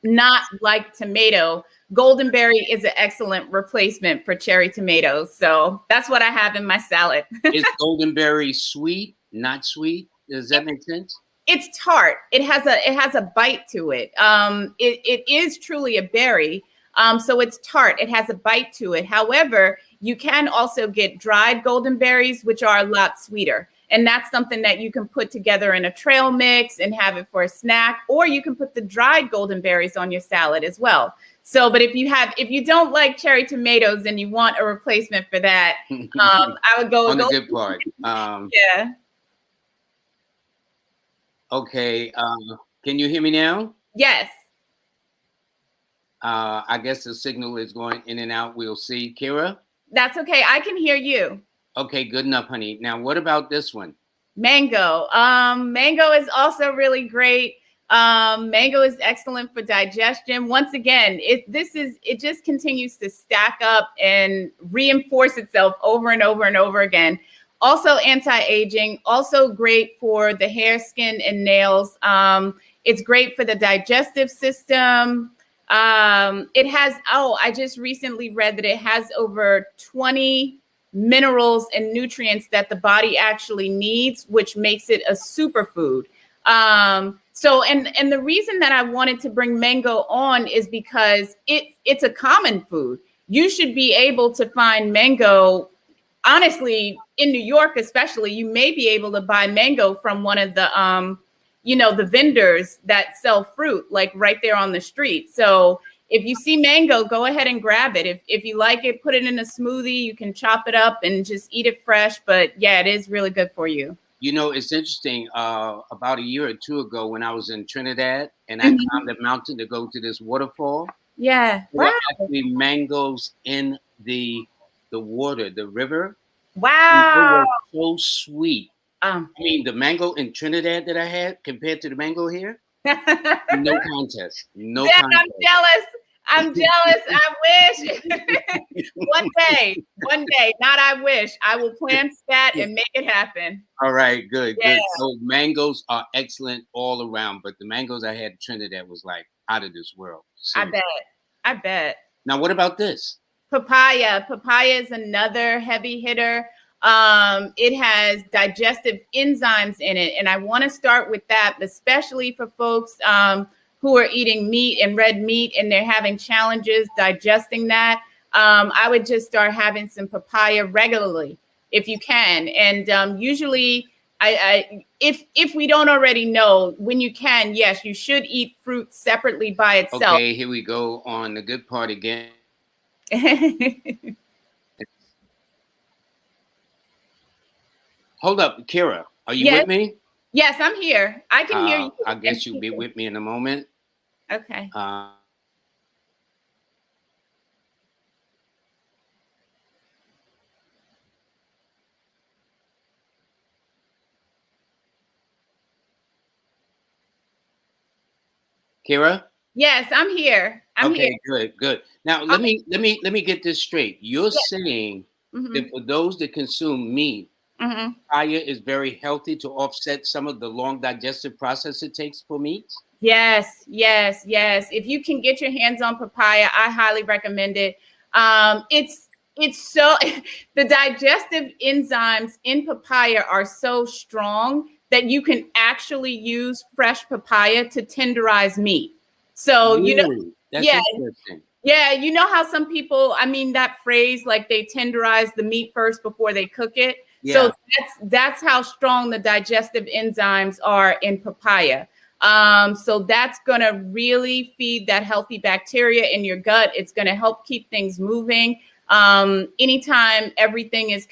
not like tomato, goldenberry is an excellent replacement for cherry tomatoes. So that's what I have in my salad. Is goldenberry sweet, not sweet? Does that make sense? It's tart. It has a bite to it. It is truly a berry. So it's tart. It has a bite to it. However, you can also get dried golden berries, which are a lot sweeter. And that's something that you can put together in a trail mix and have it for a snack, or you can put the dried golden berries on your salad as well. So, but if you don't like cherry tomatoes and you want a replacement for that, I would go on the good part. Yeah. Okay. Can you hear me now? Yes. I guess the signal is going in and out. We'll see. Keirra? That's okay. I can hear you. Okay, good enough, honey. Now, what about this one? Mango. Mango is also really great. Mango is excellent for digestion. Once again, it just continues to stack up and reinforce itself over and over and over again. Also anti-aging, also great for the hair, skin, and nails. It's great for the digestive system. I just recently read that it has over 20 minerals and nutrients that the body actually needs, which makes it a superfood. And the reason that I wanted to bring mango on is because it's a common food. You should be able to find mango. Honestly, in New York, especially, you may be able to buy mango from one of the, the vendors that sell fruit, like right there on the street. So if you see mango, go ahead and grab it. If you like it, put it in a smoothie. You can chop it up and just eat it fresh. But yeah, it is really good for you. You know, it's interesting. About a year or two ago, when I was in Trinidad and I climbed the mountain to go to this waterfall, Yeah. there were actually mangoes in the water, the river. Wow. They were so sweet. I mean, the mango in Trinidad that I had compared to the mango here, no contest. No Dad, contest. I'm jealous. I'm jealous. I wish. One day, not I wish. I will plant that and make it happen. All right, good, Yeah. good. So mangoes are excellent all around, but the mangoes I had in Trinidad was like out of this world. Seriously. I bet. Now, what about this? Papaya. Papaya is another heavy hitter. It has digestive enzymes in it. And I want to start with that, especially for folks who are eating meat and red meat and they're having challenges digesting that. I would just start having some papaya regularly if you can. And usually, if we don't already know, when you can, yes, you should eat fruit separately by itself. Okay, here we go on the good part again. Hold up, Keirra, are you with me? Yes, I'm here. I can hear you. I guess you'll be with me in a moment. Okay. Keirra? Yes, I'm here. I'm here. Okay, good. Now let me get this straight. You're saying that for those that consume meat, papaya is very healthy to offset some of the long digestive process it takes for meats? Yes. If you can get your hands on papaya, I highly recommend it. It's so the digestive enzymes in papaya are so strong that you can actually use fresh papaya to tenderize meat. So really? That's interesting. Yeah, you know how some people, I mean, that phrase, like they tenderize the meat first before they cook it. Yeah. So that's how strong the digestive enzymes are in papaya. So that's going to really feed that healthy bacteria in your gut. It's going to help keep things moving. Anytime everything is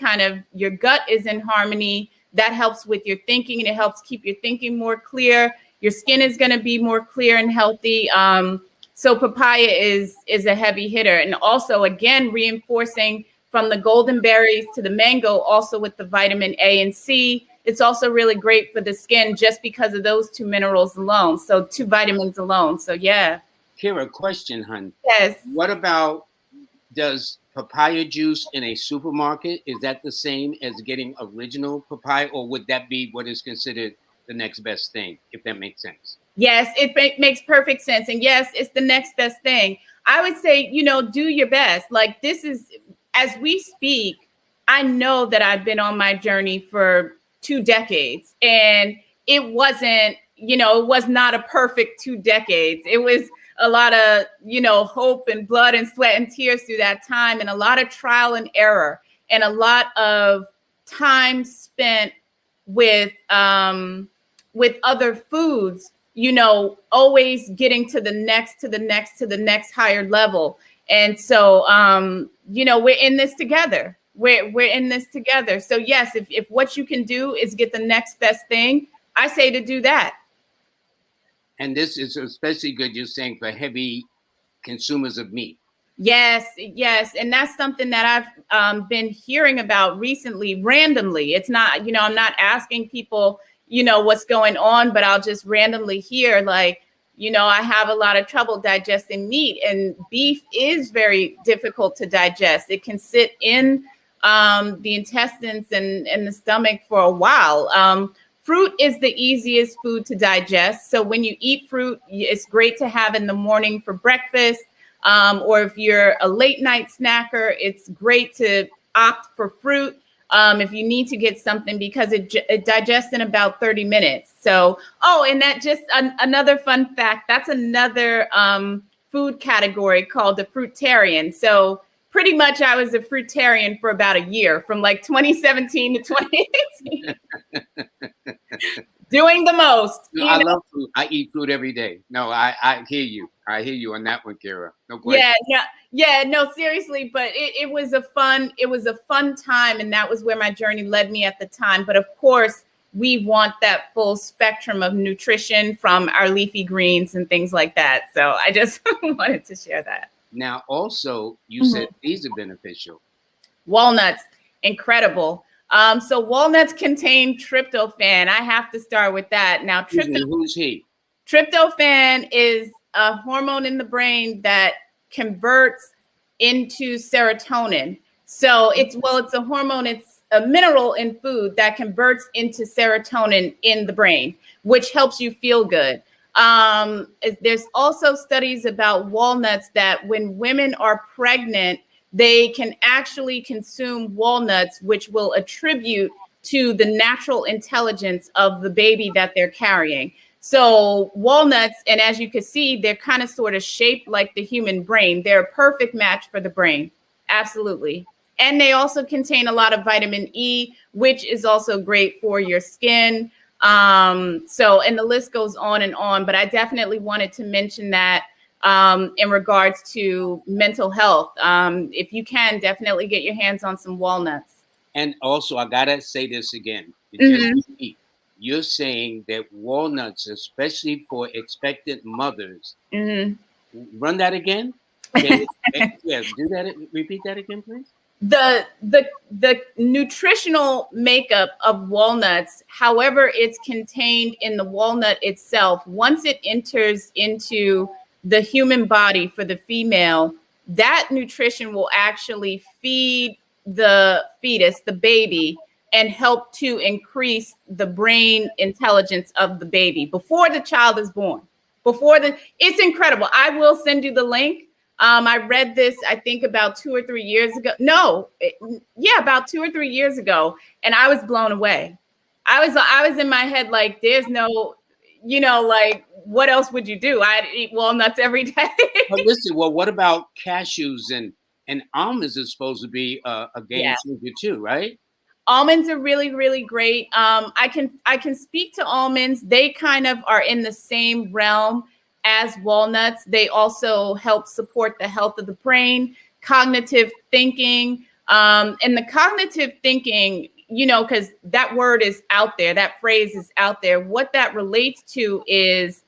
your gut is in harmony, that helps with your thinking and it helps keep your thinking more clear. Your skin is going to be more clear and healthy. So papaya is a heavy hitter. And also, again, reinforcing from the golden berries to the mango, also with the vitamin A and C it's also really great for the skin just because of those two minerals alone. So 2 vitamins alone. So yeah. Keirra, question, hun. Yes. What about, does papaya juice in a supermarket, is that the same as getting original papaya, or would that be what is considered the next best thing, if that makes sense? Yes, it makes perfect sense. And yes, it's the next best thing. I would say, do your best. Like, this is, as we speak, I know that I've been on my journey for 2 decades, and it wasn't, it was not a perfect 2 decades. It was a lot of, hope and blood and sweat and tears through that time, and a lot of trial and error, and a lot of time spent with other foods, always getting to the next higher level. And so, we're in this together. We're in this together. So yes, if what you can do is get the next best thing, I say to do that. And this is especially good, you're saying, for heavy consumers of meat. Yes. And that's something that I've been hearing about recently, randomly. It's not, I'm not asking people, what's going on, but I'll just randomly hear, like, I have a lot of trouble digesting meat, and beef is very difficult to digest. It can sit in the intestines and the stomach for a while. Fruit is the easiest food to digest. So when you eat fruit, it's great to have in the morning for breakfast. Or if you're a late night snacker, it's great to opt for fruit. If you need to get something, because it digests in about 30 minutes. So, and that just another fun fact, that's another food category called the fruitarian. So pretty much I was a fruitarian for about a year, from like 2017 to 2018. Doing the most. I love fruit. I eat fruit every day. No, I hear you. I hear you on that one, Keirra. No question. Yeah, no, seriously. But it was a fun time, and that was where my journey led me at the time. But of course, we want that full spectrum of nutrition from our leafy greens and things like that. So I just wanted to share that. Now, also, you said these are beneficial. Walnuts, incredible. So walnuts contain tryptophan. I have to start with that. Now, Who's he? Tryptophan is a hormone in the brain that converts into serotonin. So it's a hormone, it's a mineral in food that converts into serotonin in the brain, which helps you feel good. There's also studies about walnuts that when women are pregnant, they can actually consume walnuts, which will attribute to the natural intelligence of the baby that they're carrying. So walnuts, and as you can see, they're kind of sort of shaped like the human brain. They're a perfect match for the brain. Absolutely. And they also contain a lot of vitamin E, which is also great for your skin. And the list goes on and on, but I definitely wanted to mention that in regards to mental health. If you can, definitely get your hands on some walnuts. And also, I gotta say this again. You're saying that walnuts, especially for expectant mothers, run that again? Do that. Repeat that again, please. The nutritional makeup of walnuts, however it's contained in the walnut itself, once it enters into the human body for the female, that nutrition will actually feed the fetus, the baby, and help to increase the brain intelligence of the baby before the child is born. It's incredible. I will send you the link. I read this, I think about 2 or 3 years ago. About 2 or 3 years ago. And I was blown away. I was in my head, like, there's no, like, what else would you do? I'd eat walnuts every day. But listen, well, what about cashews and almonds is supposed to be a game changer too, right? Almonds are really, really great. I can speak to almonds. They kind of are in the same realm as walnuts. They also help support the health of the brain, cognitive thinking. And the cognitive thinking, because that word is out there, that phrase is out there. What that relates to is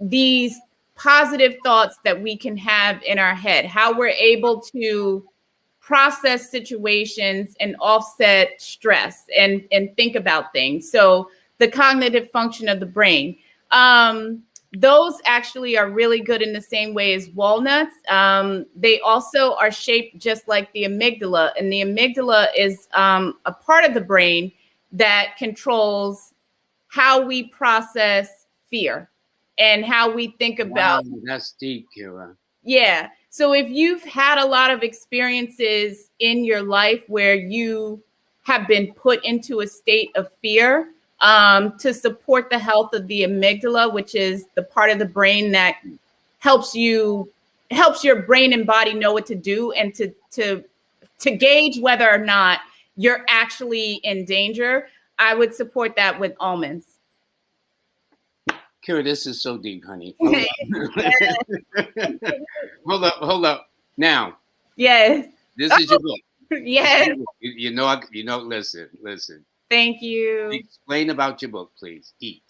these positive thoughts that we can have in our head, how we're able to process situations and offset stress and think about things. So the cognitive function of the brain. Those actually are really good in the same way as walnuts. They also are shaped just like the amygdala, and the amygdala is a part of the brain that controls how we process fear and how we think about. Wow, that's deep, Keirra. Yeah. So if you've had a lot of experiences in your life where you have been put into a state of fear, to support the health of the amygdala, which is the part of the brain that helps your brain and body know what to do and to gauge whether or not you're actually in danger, I would support that with almonds. Keirra, this is so deep, honey. Hold up. Now, Yes. this is your book. Yes. You know. Listen. Thank you. Explain about your book, please. Eat.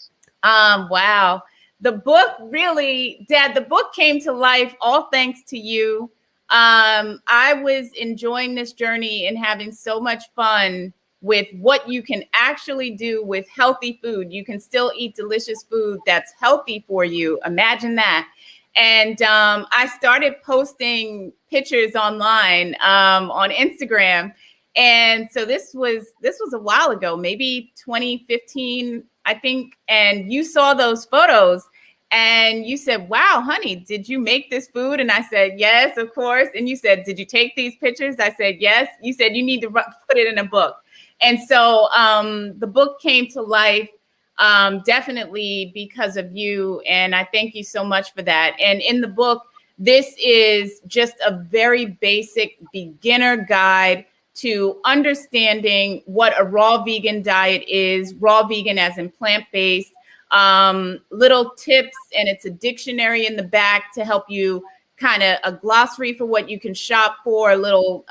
Wow. The book really, Dad, the book came to life all thanks to you. I was enjoying this journey and having so much fun with what you can actually do with healthy food. You can still eat delicious food that's healthy for you. Imagine that. And I started posting pictures online on Instagram. And so this was a while ago, maybe 2015, I think. And you saw those photos and you said, "Wow, honey, did you make this food?" And I said, "Yes, of course." And you said, "Did you take these pictures?" I said, "Yes." You said, "You need to put it in a book." And so the book came to life definitely because of you. And I thank you so much for that. And in the book, this is just a very basic beginner guide to understanding what a raw vegan diet is, raw vegan as in plant-based, little tips, and it's a dictionary in the back to help you, kind of a glossary for what you can shop for, a little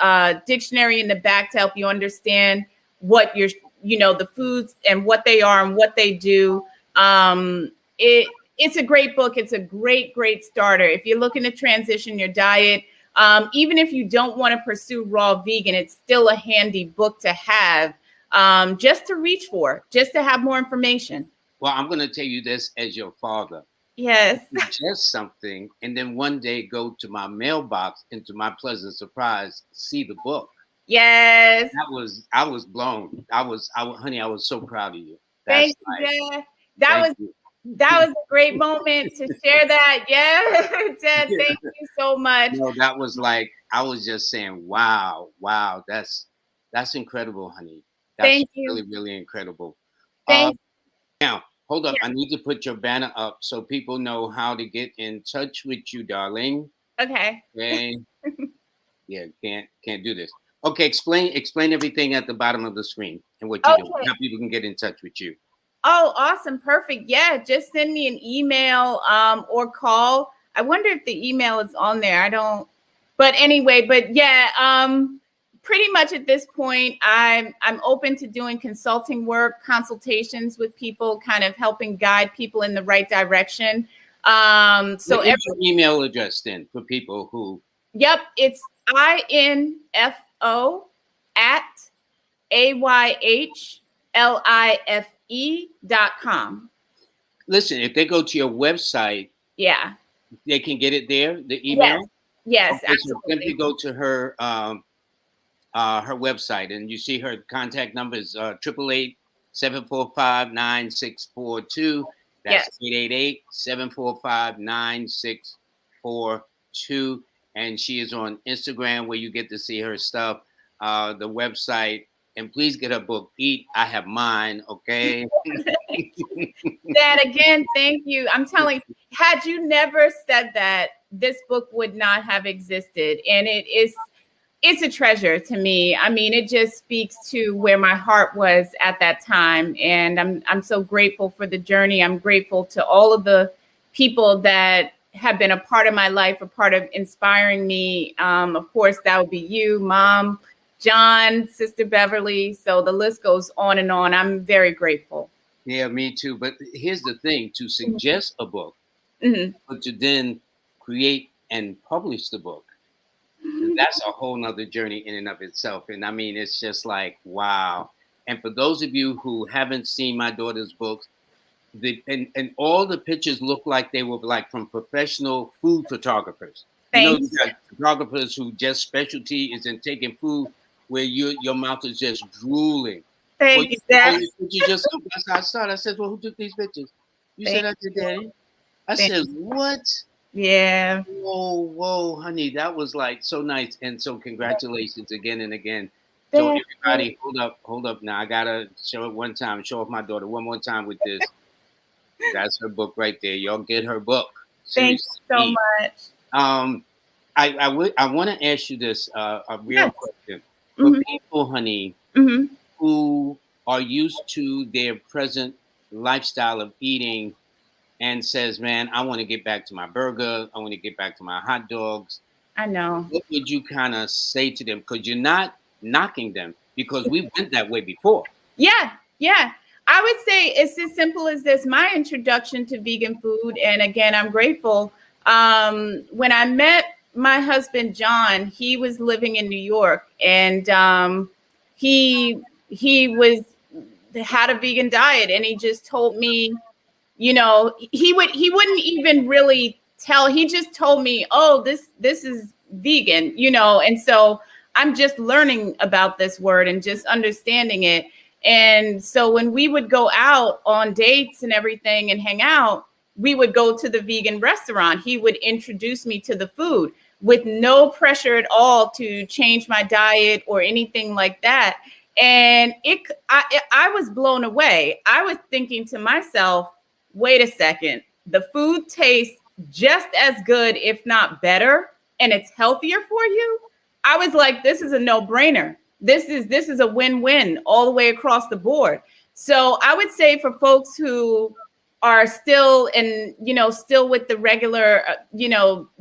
dictionary in the back to help you understand what the foods and what they are and what they do. It's a great book. It's a great starter. If you're looking to transition your diet, even if you don't want to pursue raw vegan, it's still a handy book to have, just to reach for, just to have more information. Well, I'm going to tell you this as your father. Yes. Suggest something, and then one day go to my mailbox, and to my pleasant surprise, see the book. Yes. I was blown. Honey, I was so proud of you. Thank you, Dad. That was a great moment to share that. Yeah, Dad, thank you so much. No, that was like, I was just saying, wow, that's incredible, honey. That's Thank you. really, really incredible. Thank Now, hold up. I need to put your banner up so people know how to get in touch with you, darling. Okay. Yeah, can't do this. Okay, explain everything at the bottom of the screen and what you do. How people can get in touch with you. Oh, awesome. Perfect. Yeah, just send me an email or call. I wonder if the email is on there. I don't. But anyway, pretty much at this point, I'm open to doing consulting work, consultations with people, kind of helping guide people in the right direction. So what's your email address then for people who? Yep, it's info@ayhlife.com. Listen, if they go to your website, yeah, they can get it there. The email. Yes, okay, absolutely. So simply go to her website, and you see her contact number is 888-745-9642. That's 888-745-9642. And she is on Instagram, where you get to see her stuff, the website. And please get her book, Eat. I have mine, okay? Dad, again, thank you. I'm telling you, had you never said that, this book would not have existed. And it's a treasure to me. I mean, it just speaks to where my heart was at that time. And I'm so grateful for the journey. I'm grateful to all of the people that have been a part of my life, a part of inspiring me. Of course, that would be you, Mom, John, Sister Beverly. So the list goes on and on. I'm very grateful. Yeah, me too. But here's the thing, to suggest a book, but to then create and publish the book, that's a whole nother journey in and of itself. And I mean, it's just like, wow. And for those of you who haven't seen my daughter's books, and all the pictures look like they were like from professional food photographers. You know, you Thanks. got photographers who just specialty is in taking food where your mouth is just drooling. Well, Thank you you, took all Dad. these pictures yourself. That's how I started. I said, well, who took these pictures? You Thank said I did, you. Daddy. I Thank said, you. what? Yeah. Whoa, honey, that was like so nice. And so congratulations again and again. So Thank you. everybody, hold up now. I gotta show it one time, show off my daughter one more time with this. That's her book right there. Y'all get her book. Thank you so Seriously. much. Um, I want to ask you this a real Yes. question. For Hmm. people, honey, Hmm. who are used to their present lifestyle of eating and says, "Man, I want to get back to my burger. I want to get back to my hot dogs." I know. What would you kind of say to them? Because you're not knocking them because we went that way before. Yeah, yeah. I would say it's as simple as this. My introduction to vegan food, and again, I'm grateful. When I met my husband John, he was living in New York, and he was had a vegan diet, and he just told me, he wouldn't even really tell. He just told me, oh, this is vegan, and so I'm just learning about this word and just understanding it. And so when we would go out on dates and everything and hang out, we would go to the vegan restaurant. He would introduce me to the food with no pressure at all to change my diet or anything like that. And I was blown away. I was thinking to myself, wait a second, the food tastes just as good, if not better, and it's healthier for you. I was like, this is a no-brainer. This is a win-win all the way across the board. So I would say for folks who are still still with the regular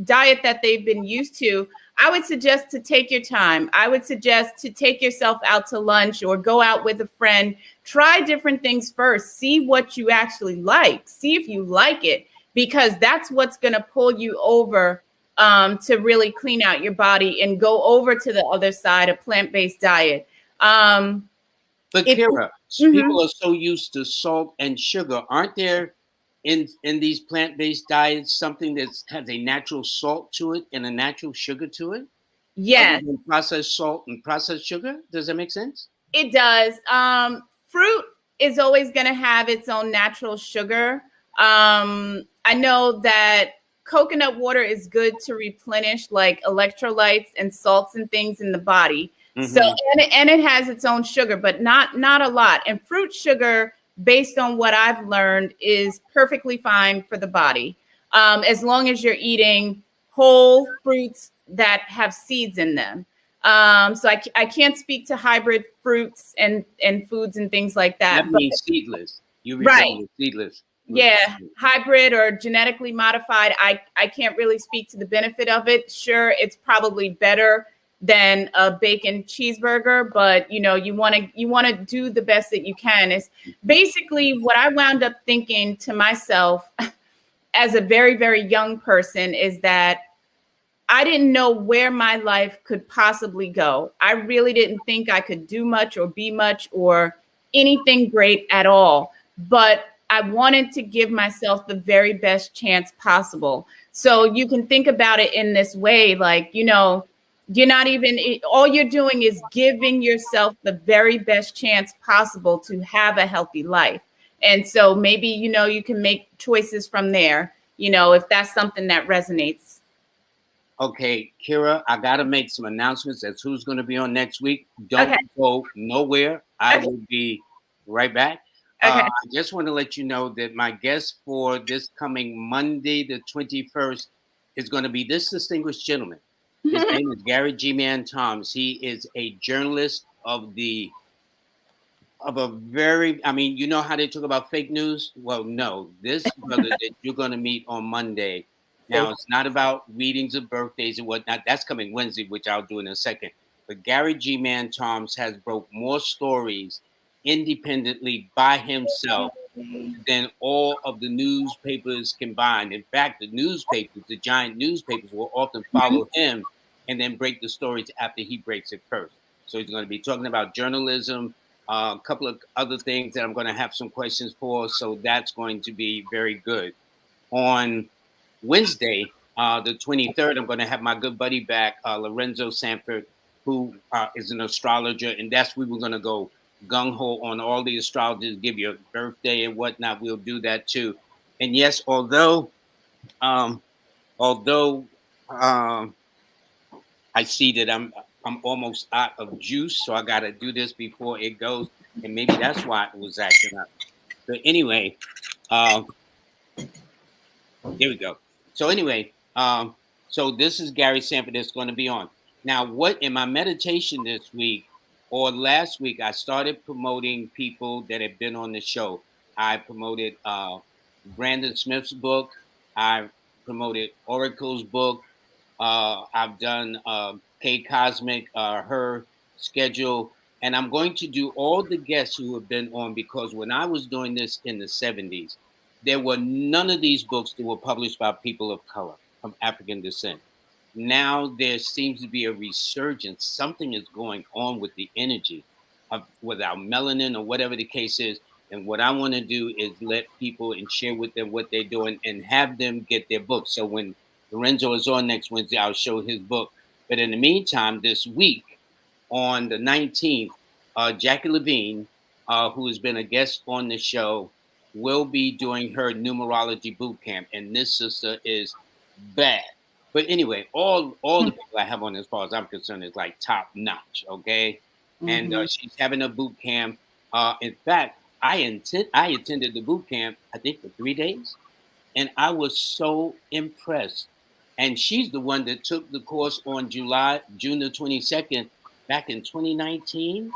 diet that they've been used to, I would suggest to take your time. I would suggest to take yourself out to lunch or go out with a friend. Try different things first. See what you actually like. See if you like it, because that's what's going to pull you over to really clean out your body and go over to the other side, a plant-based diet. But If Keirra, Mhm. people are so used to salt and sugar. Aren't there in these plant-based diets something that has a natural salt to it and a natural sugar to it, other Yes, than processed salt and processed sugar? Does that make sense? it does. Fruit is always going to have its own natural sugar. I know that coconut water is good to replenish like electrolytes and salts and things in the body. So Hmm. and it has its own sugar, but not a lot. And fruit sugar, based on what I've learned, is perfectly fine for the body, as long as you're eating whole fruits that have seeds in them. So I can't speak to hybrid fruits and foods and things like That that, but means seedless. You're right. referring to seedless fruits. Yeah, hybrid or genetically modified, I can't really speak to the benefit of it. Sure, it's probably better than a bacon cheeseburger, but you want to do the best that you can. Is basically what I wound up thinking to myself as a very, very young person, is that I didn't know where my life could possibly go. I really didn't think I could do much or be much or anything great at all. But I wanted to give myself the very best chance possible. So you can think about it in this way, like, you're not even, all you're doing is giving yourself the very best chance possible to have a healthy life. And so maybe, you can make choices from there, if that's something that resonates. Okay, Keirra, I got to make some announcements as who's going to be on next week. Okay. Don't go nowhere. I Okay. will be right back. Okay. I just want to let you know that my guest for this coming Monday, the 21st, is going to be this distinguished gentleman. His name is Gary G. Man Toms. He is a journalist of a very, I mean, you know how they talk about fake news? Well, no, this brother that you're going to meet on Monday. Now, Fake. it's not about readings of birthdays and whatnot. That's coming Wednesday, which I'll do in a second. But Gary G. Man Toms has broke more stories independently by himself than all of the newspapers combined. In fact, the newspapers, the giant newspapers, will often follow him and then break the stories after he breaks it first. So he's going to be talking about journalism, a couple of other things that I'm going to have some questions for. So that's going to be very good. On Wednesday, the 23rd, I'm going to have my good buddy back, Lorenzo Sanford, who is an astrologer, and that's where we're going to go gung ho on all the astrologers, give you a birthday and whatnot. We'll do that too. And yes, um, although I see that I'm almost out of juice, so I got to do this before it goes, and maybe that's why it was acting up. But anyway, uh, there we go. So anyway, so this is Gary Sanford that's going to be on. Now, what in my meditation this week or last week, I started promoting people that have been on the show. I promoted Brandon Smith's book. I promoted Oracle's book. I've done Kay Cosmic, her schedule, and I'm going to do all the guests who have been on because when I was doing this in the 70s, there were none of these books that were published by people of color from African descent. Now there seems to be a resurgence. Something is going on with the energy of without melanin or whatever the case is. And what I want to do is let people and share with them what they're doing and have them get their books. So when Lorenzo is on next Wednesday, I'll show his book. But in the meantime, this week on the 19th, Jackie Levine, who has been a guest on the show, will be doing her numerology boot camp. And this sister is bad. But anyway, all the people I have on as far as I'm concerned is like top notch. Okay. And she's having a boot camp. In fact, I attended the boot camp, I think for 3 days, and I was so impressed. And she's the one that took the course on June the 22nd, back in 2019.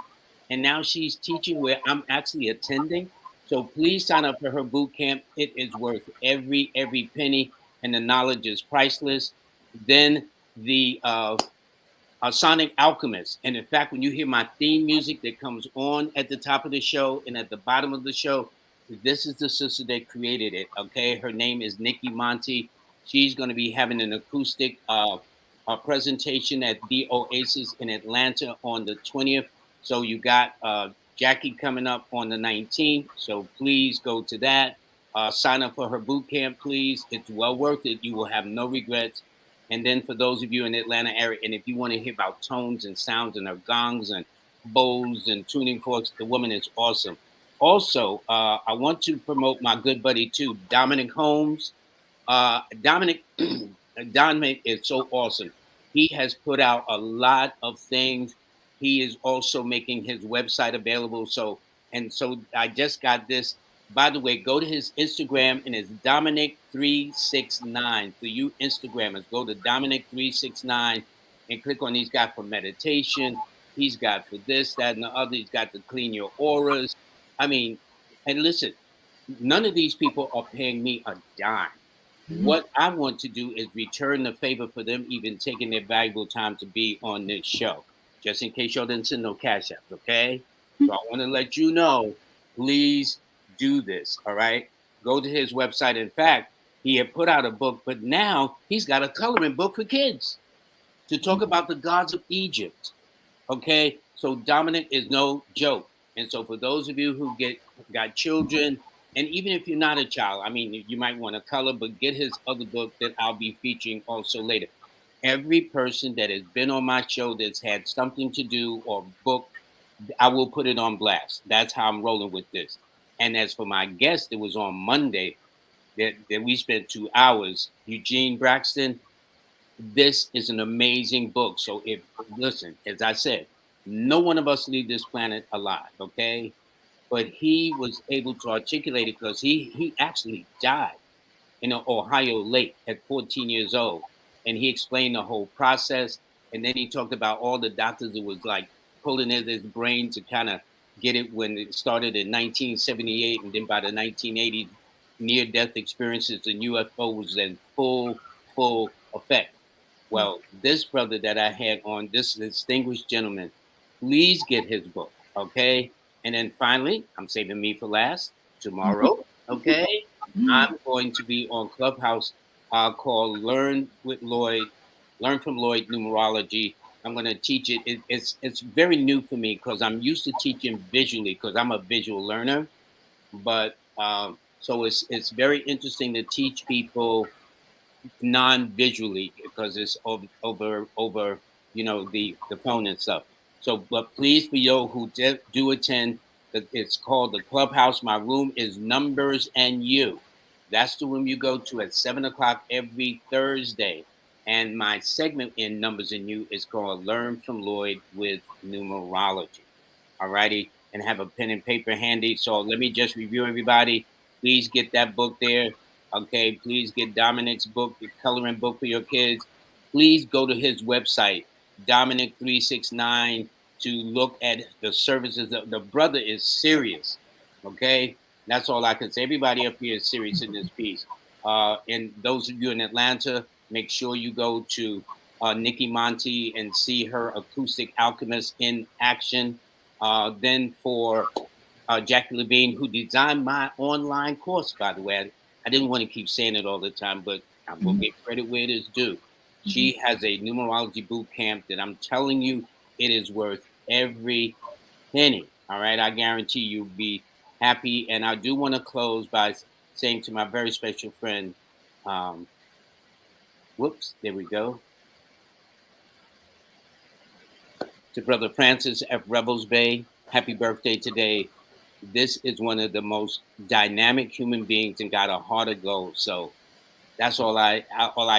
And now she's teaching where I'm actually attending. So please sign up for her boot camp. It is worth every penny, and the knowledge is priceless. Then the Sonic Alchemist. And in fact, when you hear my theme music that comes on at the top of the show and at the bottom of the show, this is the sister that created it. Okay, her name is Nikki Monty. She's going to be having an acoustic presentation at the Oasis in Atlanta on the 20th. So you got Jackie coming up on the 19th. So please go to that. Sign up for her boot camp, please. It's well worth it. You will have no regrets. And then for those of you in the Atlanta area, and if you want to hear about tones and sounds and her gongs and bowls and tuning forks, the woman is awesome. Also, I want to promote my good buddy too, Dominic Holmes. Dominic, Dominic is so awesome. He has put out a lot of things. He is also making his website available. So I just got this. By the way, go to his Instagram and it's Dominic369. For you Instagrammers, go to Dominic369 and click on he's got for meditation. He's got for this, that, and the other. He's got to clean your auras. I mean, and listen, none of these people are paying me a dime. What I want to do is return the favor for them even taking their valuable time to be on this show. Just in case y'all didn't send no cash apps, okay? So I want to let you know, please do this, all right? Go to his website. In fact, he had put out a book, but now he's got a coloring book for kids to talk about the gods of Egypt. Okay, so Dominic is no joke. And so for those of you who got children, and even if you're not a child, I mean, you might want to color, but get his other book that I'll be featuring also later. Every person that has been on my show that's had something to do or book, I will put it on blast. That's how I'm rolling with this. And as for my guest that was on Monday, that we spent 2 hours, Eugene Braxton, this is an amazing book. So if listen, as I said, no one of us leave this planet alive, okay? But he was able to articulate it because he actually died in an Ohio lake at 14 years old. And he explained the whole process. And then he talked about all the doctors that was like pulling at his brain to kind of get it when it started in 1978. And then by the 1980s, near death experiences and UFO was in full effect. Well, this brother that I had on, this distinguished gentleman, please get his book, okay? And then finally, I'm saving me for last, tomorrow, okay? I'm going to be on Clubhouse called Learn with Lloyd. Learn from Lloyd numerology. I'm going to teach it. It's very new for me because I'm used to teaching visually because I'm a visual learner. But so it's very interesting to teach people non-visually because it's over the phone and stuff. So, but please, for you who do attend, it's called the Clubhouse. My room is Numbers and You. That's the room you go to at 7 o'clock every Thursday. And my segment in Numbers and You is called Learn from Lloyd with Numerology. All righty, and have a pen and paper handy. So let me just review everybody. Please get that book there. Okay, please get Dominic's book, the coloring book for your kids. Please go to his website, Dominic369, to look at the services. The brother is serious. Okay, that's all I can say. Everybody up here is serious in this piece. And those of you in Atlanta, make sure you go to Nikki Monty and see her acoustic alchemist in action. Then for Jackie Levine, who designed my online course, by the way. I didn't want to keep saying it all the time, but I'm going to give credit where it is due. She has a numerology boot camp that I'm telling you, it is worth every penny. All right. I guarantee you'll be happy. And I do want to close by saying to my very special friend, whoops, there we go. To Brother Francis F. Rebels Bay, happy birthday today. This is one of the most dynamic human beings and got a heart of gold. So that's all I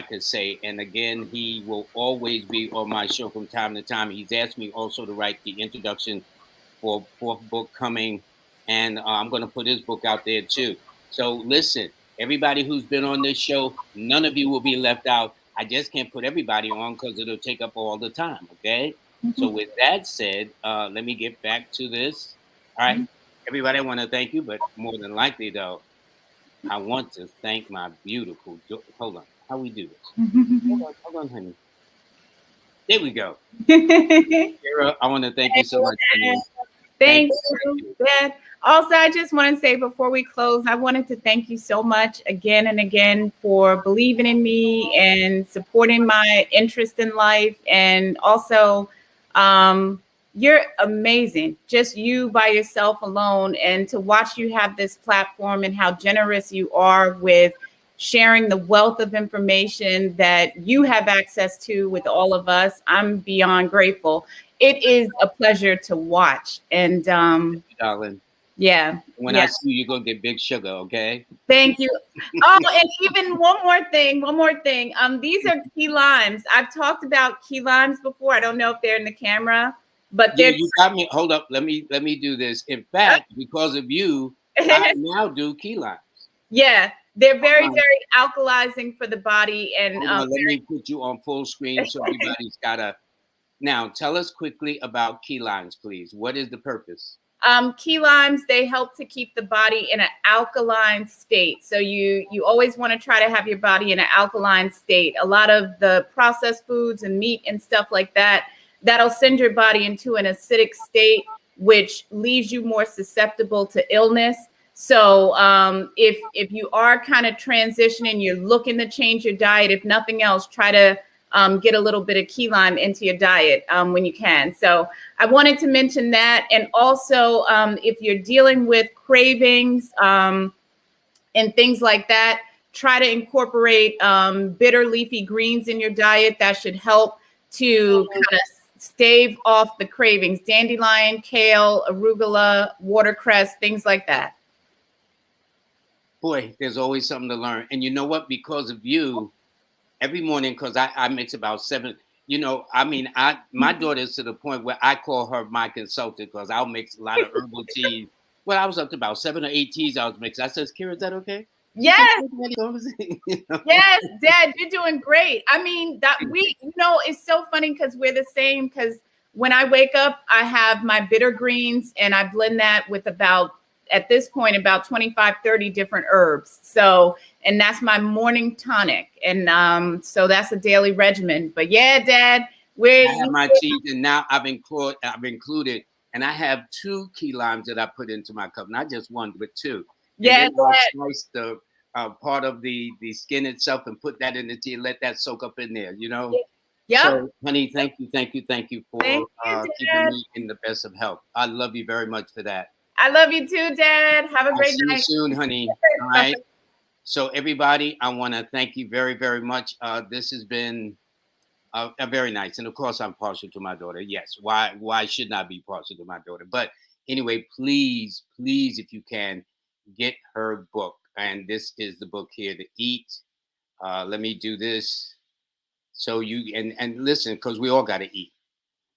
can say. And again, he will always be on my show from time to time. He's asked me also to write the introduction for fourth book coming, and I'm going to put his book out there too. So listen, everybody who's been on this show, none of you will be left out. I just can't put everybody on because it'll take up all the time. Okay. So with that said, let me get back to this. All right. Everybody, I want to thank you, but more than likely, though, I want to thank my beautiful. Hold on, how we do this? Hold on, honey. There we go. Keirra, I want to thank you so much. Honey. Thank you, Dad. Also, I just want to say before we close, I wanted to thank you so much again and again for believing in me and supporting my interest in life, and also. You're amazing, just you by yourself alone. And to watch you have this platform and how generous you are with sharing the wealth of information that you have access to with all of us, I'm beyond grateful. It is a pleasure to watch. And darling. Yeah. When I see you, you're going to get big sugar, okay? Thank you. Oh, and even one more thing. These are key limes. I've talked about key limes before. I don't know if they're in the camera. But yeah, you got me. Hold up. Let me do this. In fact, because of you, I now do key limes. Yeah, they're very, very alkalizing for the body. And let me put you on full screen so everybody's got a. Now, tell us quickly about key limes, please. What is the purpose? Key limes, they help to keep the body in an alkaline state. So you always want to try to have your body in an alkaline state. A lot of the processed foods and meat and stuff like that, that'll send your body into an acidic state, which leaves you more susceptible to illness. So if you are kind of transitioning, you're looking to change your diet, if nothing else, try to get a little bit of key lime into your diet when you can. So I wanted to mention that. And also, if you're dealing with cravings and things like that, try to incorporate bitter leafy greens in your diet. That should help to kind of stave off the cravings. Dandelion, kale, arugula, watercress, things like that. Boy, there's always something to learn. And you know what? Because of you, every morning, because I mix about 7, my daughter's to the point where I call her my consultant because I'll mix a lot of herbal teas. Well, I was up to about 7 or 8 teas I was mixing. I says, Keirra, is that okay? Yes. Yes, Dad, you're doing great. I mean, it's so funny because we're the same, because when I wake up, I have my bitter greens and I blend that with at this point, about 25, 30 different herbs. So, and that's my morning tonic. And so that's a daily regimen. But yeah, Dad, I have my teas, and now I've included, and I have 2 key limes that I put into my cup. Not just 1, but 2. Yeah. I'll slice the part of the skin itself and put that in the tea and let that soak up in there, Yep. So, honey, thank you Thank for you, keeping Dad. me in the best of health. I love you very much for that. I love you too, Dad. Have a I'll great see you night. soon, honey. All Bye. right. So, everybody, I want to thank you very, very much. This has been very nice, and of course, I'm partial to my daughter. Yes, why should not be partial to my daughter? But anyway, please, please, if you can, get her book. And this is the book here, to eat. Let me do this. So you and listen, because we all got to eat.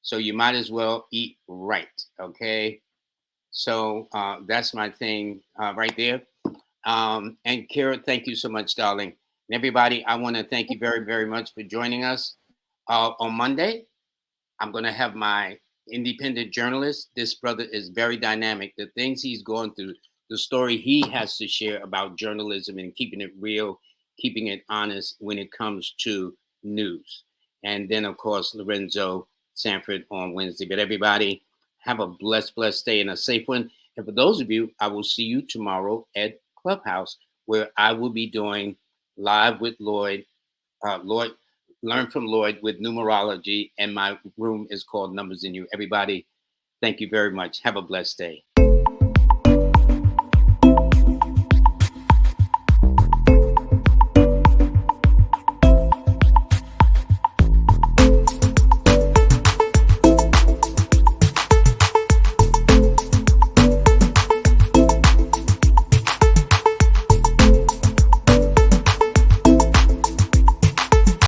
So you might as well eat right. Okay. So that's my thing right there. And Keirra, thank you so much, darling. And everybody, I want to thank you very, very much for joining us on Monday. I'm going to have my independent journalist. This brother is very dynamic. The things he's going through, the story he has to share about journalism and keeping it real, keeping it honest when it comes to news. And then, of course, Lorenzo Sanford on Wednesday. But everybody, have a blessed, blessed day and a safe one. And for those of you, I will see you tomorrow at Clubhouse, where I will be doing Live with Lloyd. Lloyd, learn from Lloyd with numerology, and my room is called Numbers in You. Everybody, thank you very much. Have a blessed day.